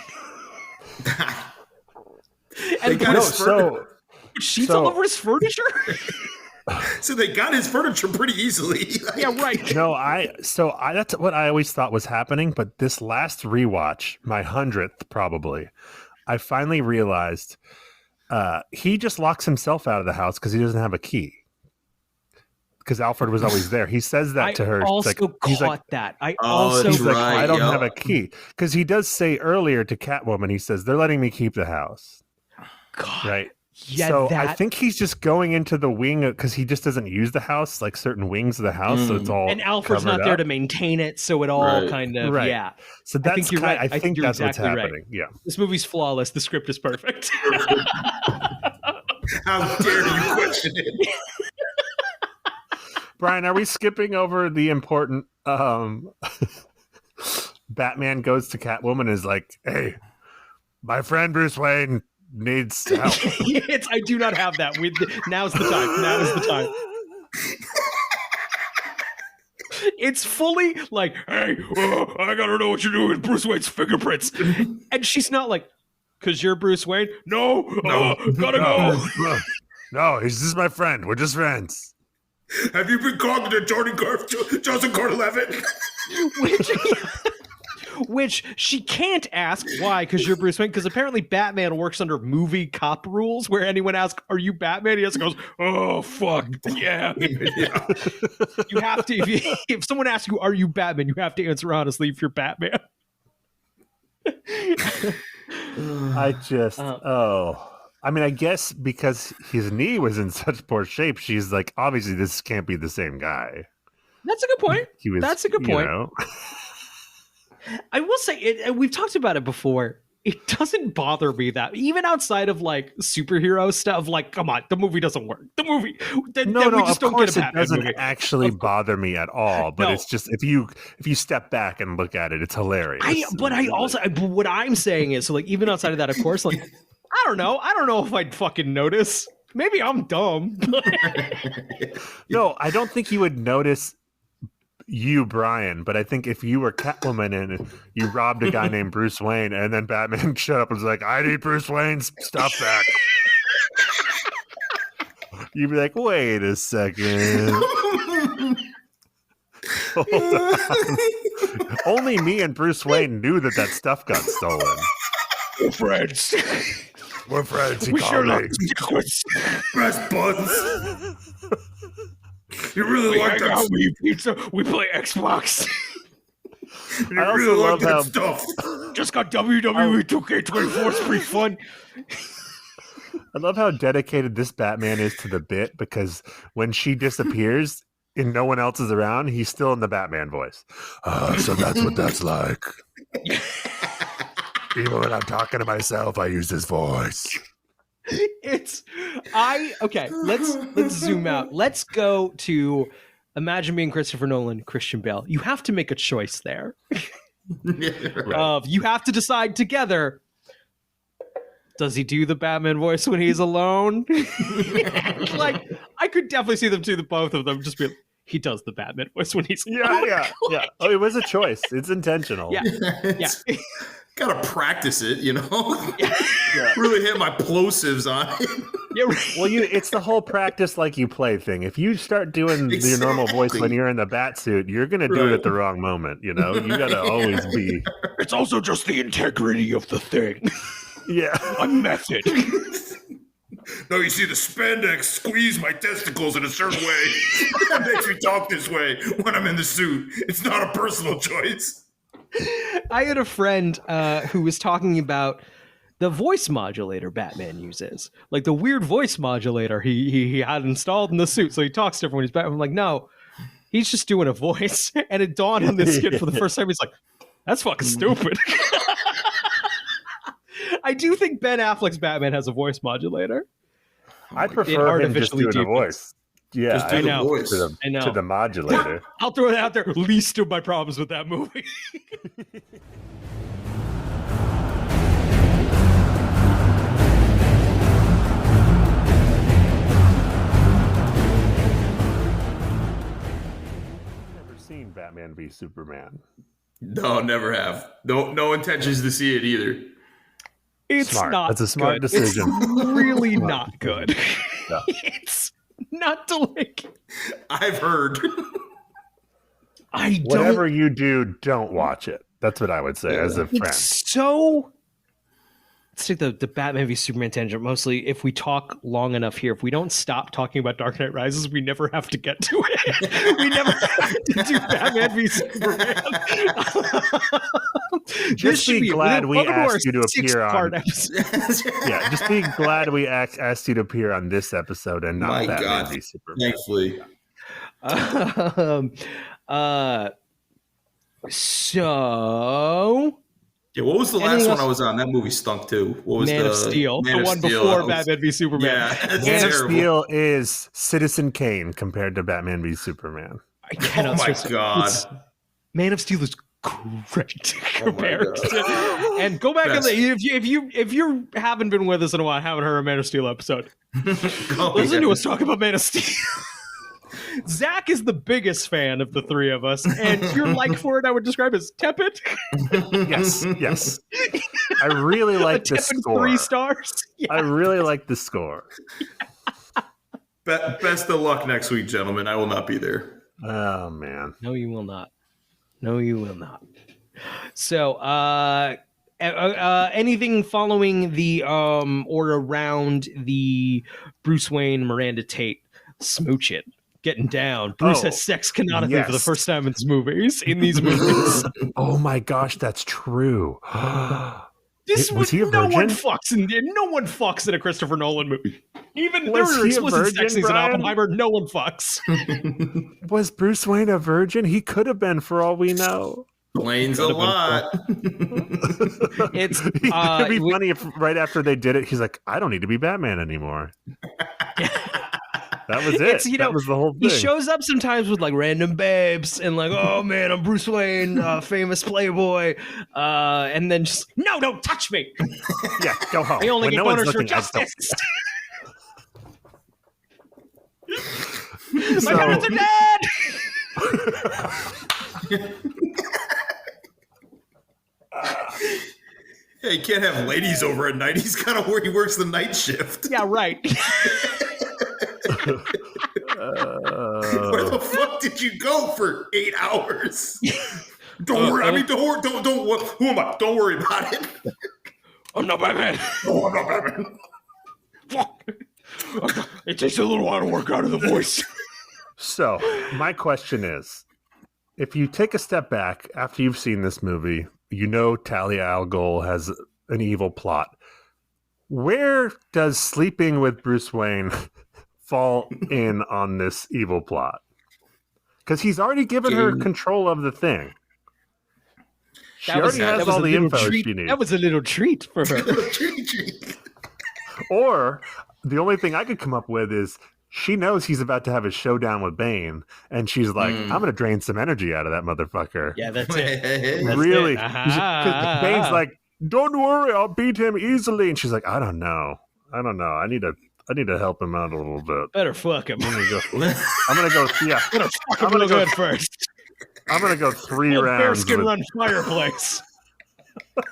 E: They got
A: sheets all over his furniture?
E: So they got his furniture pretty easily.
A: Yeah, right.
D: No, that's what I always thought was happening. But this last rewatch, my 100th probably, I finally realized he just locks himself out of the house because he doesn't have a key. Because Alfred was always there. He says that to her.
A: I also caught that. I
D: don't have a key. Because he does say earlier to Catwoman, he says, they're letting me keep the house.
A: God.
D: Right?
A: Yeah,
D: so I think he's just going into the wing because he just doesn't use the house, like certain wings of the house. So it's all
A: and Alfred's not there to maintain it. So it all kind of, yeah.
D: So that's
A: I think you're right.
D: I think that's
A: exactly
D: what's happening.
A: Right.
D: Yeah.
A: This movie's flawless. The script is perfect.
E: How dare you question it?
D: Brian, are we skipping over the important Batman goes to Catwoman and is like, hey, my friend Bruce Wayne needs help.
A: I do not have that. Now's the time. Now is the time. It's fully like, hey, I gotta know what you're doing with Bruce Wayne's fingerprints. And she's not like, because you're Bruce Wayne? No, gotta go.
D: No, he's just my friend. We're just friends.
E: Have you been calling to Joseph Gordon-Levitt?
A: Which she can't ask why, because you're Bruce Wayne, because apparently Batman works under movie cop rules where anyone asks, are you Batman? He just goes, oh, fuck, yeah. You have to, if someone asks you, are you Batman? You have to answer honestly if you're Batman.
D: I mean, I guess because his knee was in such poor shape, she's like, obviously this can't be the same guy.
A: That's a good point. That's a good point. I will say, we've talked about it before. It doesn't bother me that, even outside of superhero stuff, come on, the movie doesn't work. The movie, we just don't get a Batman
D: it doesn't
A: movie.
D: actually bother me at all. But it's just if you step back and look at it, it's hilarious.
A: What I'm saying is, even outside of that, of course, I don't know if I'd fucking notice. Maybe I'm dumb.
D: No, I don't think you would notice you, Brian, but I think if you were Catwoman and you robbed a guy named Bruce Wayne and then Batman showed up and was like, I need Bruce Wayne's stuff back. You'd be like, wait a second. Hold on. Only me and Bruce Wayne knew that stuff got stolen.
A: We're friends.
D: We're friends. He
A: We
D: called
A: sure
D: me.
A: love liquids.
E: Press buttons. You really
A: We
E: like
A: hang out,
E: that?
A: we eat pizza, we play Xbox.
E: You
D: I also
E: really like
D: love
E: that
D: how-
E: stuff.
A: Just got WWE 2K24. It's pretty fun.
D: I love how dedicated this Batman is to the bit, because when she disappears and no one else is around, he's still in the Batman voice. So that's what that's like. Even when I'm talking to myself, I use this voice.
A: Okay, let's zoom out. Let's go to imagine being Christopher Nolan, Christian Bale. You have to make a choice there. You have to decide together. Does he do the Batman voice when he's alone? Like, I could definitely see them do the both of them. Just be like, he does the Batman voice when he's alone.
D: Yeah. Oh, it was a choice. It's intentional.
A: Yeah. Yeah.
E: Gotta practice it, you know? Really hit my plosives on it.
A: Yeah, right.
D: Well, it's the whole practice like you play thing. If you start doing your normal voice when you're in the bat suit, you're gonna do it at the wrong moment. You know, you gotta always be.
A: It's also just the integrity of the thing.
D: Yeah.
A: A method.
E: No, you see, the spandex squeeze my testicles in a certain way. That makes me talk this way when I'm in the suit. It's not a personal choice.
A: I had a friend who was talking about the voice modulator Batman uses, like the weird voice modulator he had installed in the suit, so he talks different when he's Batman. I'm like, no, he's just doing a voice. And it dawned on this kid for the first time. He's like, that's fucking stupid. I do think Ben Affleck's Batman has a voice modulator.
D: I prefer him just doing a voice. Yeah,
E: Just do
A: I
E: the
A: know.
E: voice.
A: I know.
D: to the modulator.
A: I'll throw it out there. Least of my problems with that movie.
D: Never seen Batman v Superman.
E: No, never have. No intentions to see it either.
A: It's
D: Smart.
A: not.
D: That's a smart
A: good.
D: decision.
A: It's really not good.
D: Yeah.
A: It's not to like.
E: I've heard.
A: I don't.
D: Whatever you do, don't watch it. That's what I would say as a friend.
A: It's so. Let's take the Batman v Superman tangent. Mostly, if we talk long enough here, if we don't stop talking about Dark Knight Rises, we never have to get to it. We never have to do Batman v Superman.
D: Just be glad we
A: welcome to our
D: asked you to appear on.
A: 6-part episode.
D: Yeah, just be glad we asked you to appear on this episode and not
E: My
D: Batman
E: God.
D: v Superman.
E: Thankfully.
A: So
E: Yeah, what was the last
A: Anything
E: one
A: else?
E: I was on? That movie stunk too. What was
A: Man of Steel,
E: Man
A: the
E: of
A: one
E: Steel.
A: before
E: That was-
A: Batman v Superman.
E: Yeah, that's
D: Man of
E: terrible.
D: Steel is Citizen Kane compared to Batman v Superman.
A: I cannot
E: Oh my
A: stress it.
E: God.
A: It's- Man of Steel is great compared
E: God.
A: to. And go back and
E: Best.
A: if you haven't been with us in a while, haven't heard a Man of Steel episode,
E: Oh,
A: listen
E: yeah.
A: to us talk about Man of Steel. Zach is the biggest fan of the three of us, and your like for it I would describe as tepid.
D: Yes. I really like the
A: tepid
D: score.
A: 3 stars. Yeah.
D: I really like the score.
E: Best of luck next week, gentlemen. I will not be there.
D: Oh man.
A: No, you will not. No, you will not. So, anything following the or around the Bruce Wayne Miranda Tate smooching, getting down. Bruce has sex canonically for the
D: yes.
A: first time in these movies.
D: Oh my gosh, that's true.
A: This
D: Was he a
A: no one
D: virgin?
A: fucks in a Christopher Nolan movie. Even there
D: Was
A: were
D: he a
A: explicit
D: virgin,
A: sex scenes in
D: Brian?
A: Oppenheimer. No one fucks.
D: Was Bruce Wayne a virgin? He could have been for all we know.
E: Planes a lot.
A: It's
D: It'd be funny if right after they did it, he's like, I don't need to be Batman anymore. That was it.
A: It's, you know,
D: that was the whole
A: He
D: thing.
A: shows up sometimes with like random babes and like, oh man, I'm Bruce Wayne, famous playboy, and then just don't touch me.
D: Yeah, go home.
A: I only
D: When
A: get
D: no one's
A: boners for
D: looking, I don't-
A: justice. My parents are dead.
E: Yeah, he can't have ladies over at night. He's got to work. He works the night shift.
A: Yeah, right.
E: Where the fuck did you go for 8 hours? Don't worry. I mean, don't worry. Don't. Who am I? Don't worry about it.
A: I'm not Batman.
E: No, I'm not Batman.
A: Fuck. It takes a little while to work out of the voice.
D: So, my question is, if you take a step back after you've seen this movie, you know Talia al Ghul has an evil plot. Where does sleeping with Bruce Wayne fall in on this evil plot? Because he's already given her control of the thing. She already has all the info she needs.
A: That was a little treat for her.
D: Or the only thing I could come up with is she knows he's about to have a showdown with Bane, and she's like, I'm going to drain some energy out of that motherfucker.
A: Yeah, that's it. That's
D: really?
A: it.
D: Bane's like, don't worry, I'll beat him easily. And she's like, I don't know. I need to help him out a little bit.
A: Better fuck him.
D: I'm gonna go. Yeah,
A: Better fuck him real good first.
D: I'm gonna go 3 rounds.
A: Bearskin run fireplace.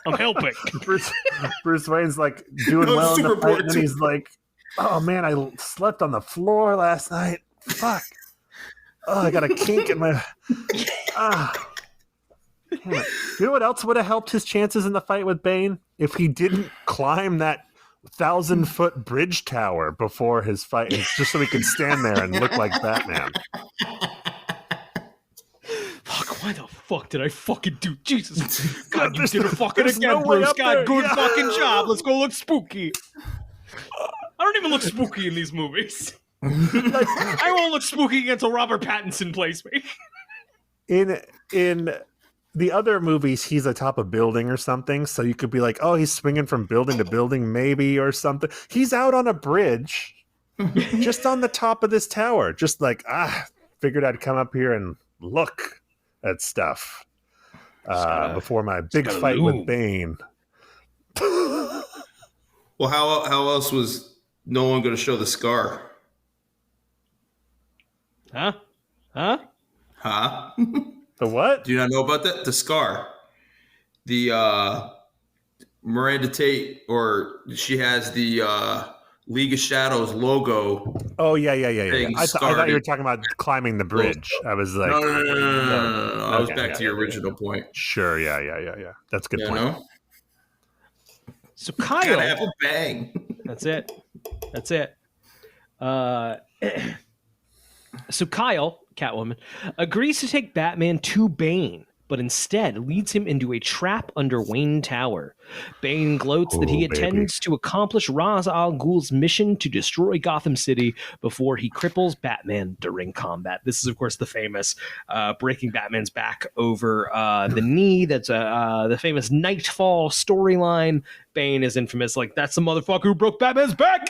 A: I'm helping.
D: Bruce Wayne's like doing well in the fight, and then he's like, "Oh man, I slept on the floor last night. Fuck. Oh, I got a kink in my. Damn it. You know what else would have helped his chances in the fight with Bane? If he didn't climb that 1,000-foot bridge tower before his fight, just so he could stand there and look like Batman.
A: Fuck, why the fuck did I fucking do? Jesus. God, you did it fucking again,
D: no way
A: Bruce.
D: up
A: God,
D: there.
A: good
D: Yeah.
A: fucking job. Let's go look spooky. I don't even look spooky in these movies. I won't look spooky until Robert Pattinson plays me.
D: In the other movies, he's atop a building or something, so you could be like, oh, he's swinging from building to building, maybe, or something. He's out on a bridge, just on the top of this tower, just like, figured I'd come up here and look at stuff before my big fight with Bane.
E: Well, how else was no one going to show the scar?
A: Huh?
E: Huh?
D: The what?
E: Do you not know about that? The scar. The Miranda Tate, or she has the League of Shadows logo.
D: Oh, yeah. I thought you were talking about climbing the bridge. I was like...
E: No. I was back to your original point.
D: Sure, yeah. That's a good point.
E: Know?
A: So Kyle...
E: Gotta have a bang.
A: That's it. So Kyle, Catwoman, agrees to take Batman to Bane, but instead leads him into a trap under Wayne Tower. Bane gloats that he intends to accomplish Ra's al Ghul's mission to destroy Gotham City before he cripples Batman during combat. This is, of course, the famous breaking Batman's back over the knee. That's the famous Nightfall storyline. Bane is infamous, like, that's the motherfucker who broke Batman's back!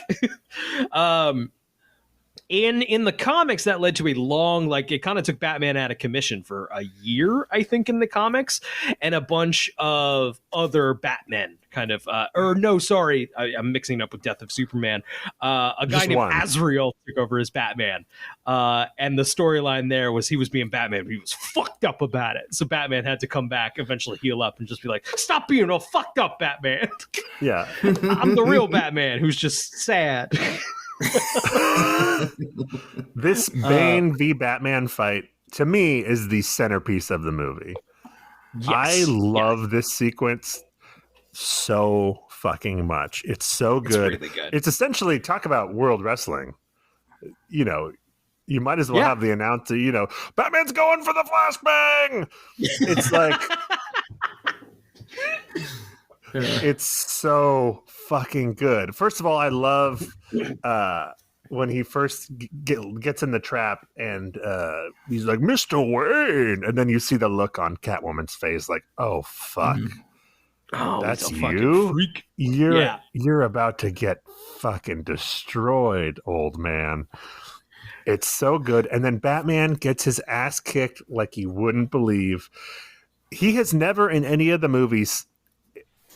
A: In the comics, that led to a long, like, it kind of took Batman out of commission for a year, I think, in the comics, and a bunch of other Batmen kind of, I'm mixing up with Death of Superman. A guy named Azrael took over as Batman, and the storyline there was he was being Batman, but he was fucked up about it. So Batman had to come back, eventually heal up, and just be like, stop being all fucked up, Batman.
D: Yeah.
A: I'm the real Batman who's just sad.
D: This Bane v Batman fight, to me, is the centerpiece of the movie. Yes. I love this sequence so fucking much. It's so good.
A: It's really good.
D: It's essentially, talk about world wrestling. You know, you might as well have the announcer, Batman's going for the flashbang. It's like... It's so fucking good. First of all, I love when he first gets in the trap and he's like, Mr. Wayne. And then you see the look on Catwoman's face like, oh, fuck.
A: Oh,
D: that's
A: you?
D: Fucking
A: freak.
D: You're about to get fucking destroyed, old man. It's so good. And then Batman gets his ass kicked like you wouldn't believe. He has never in any of the movies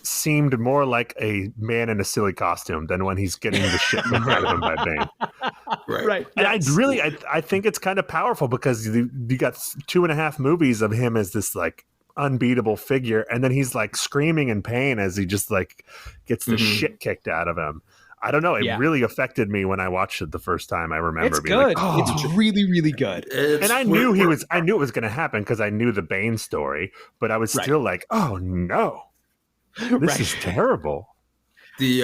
D: seemed more like a man in a silly costume than when he's getting the shit kicked out of him by Bane.
A: Right.
D: And
A: Yes.
D: I think it's kind of powerful because you got 2.5 movies of him as this like unbeatable figure, and then he's like screaming in pain as he just like gets the shit kicked out of him. I don't know. It really affected me when I watched it the first time. I remember
A: It's
D: being
A: good.
D: like, oh.
A: It's really, really good.
D: And I knew it was going to happen because I knew the Bane story, but I was still like, oh no, this is terrible.
E: The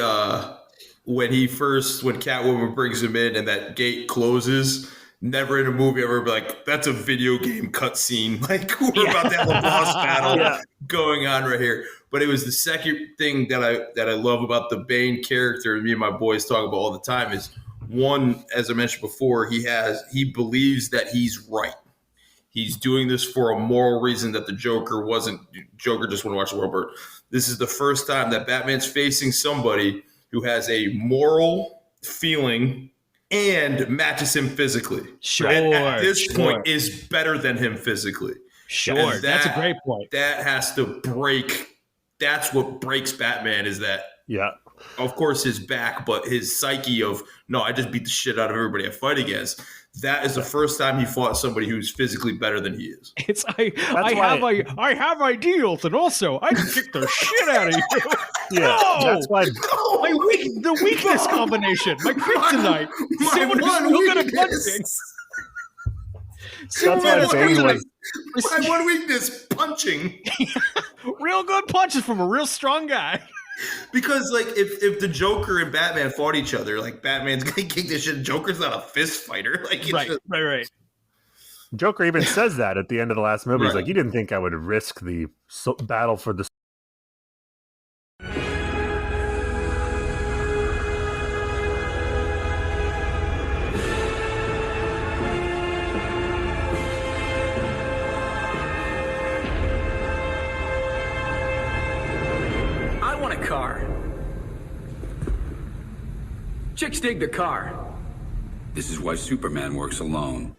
E: when Catwoman brings him in and that gate closes, never in a movie ever be like, that's a video game cutscene. Like we're about to have a boss battle going on right here. But it was the second thing that I love about the Bane character, me and my boys talk about all the time, is one, as I mentioned before, he believes that he's right. He's doing this for a moral reason that the Joker wasn't. Joker just want to watch the world burn. This is the first time that Batman's facing somebody who has a moral feeling and matches him physically.
A: Sure.
E: And at this point is better than him physically.
A: Sure. That's a great point.
E: That has to break. That's what breaks Batman, is that, of course, his back, but his psyche of, no, I just beat the shit out of everybody I fight against. That is the first time he fought somebody who's physically better than he is.
A: It's I have ideals, and also I can kick the shit out of you.
D: That's why
A: the weakness combination, my kryptonite. Someone who's real good at punching.
E: My one weakness, punching.
A: Real good punches from a real strong guy.
E: Because like if the Joker and Batman fought each other, like Batman's gonna kick this shit. Joker's not a fist fighter. Like
A: right.
D: Joker even says that at the end of the last movie. He's like, you didn't think I would risk the battle for the.
B: Car. Chicks dig the car.
C: This is why Superman works alone.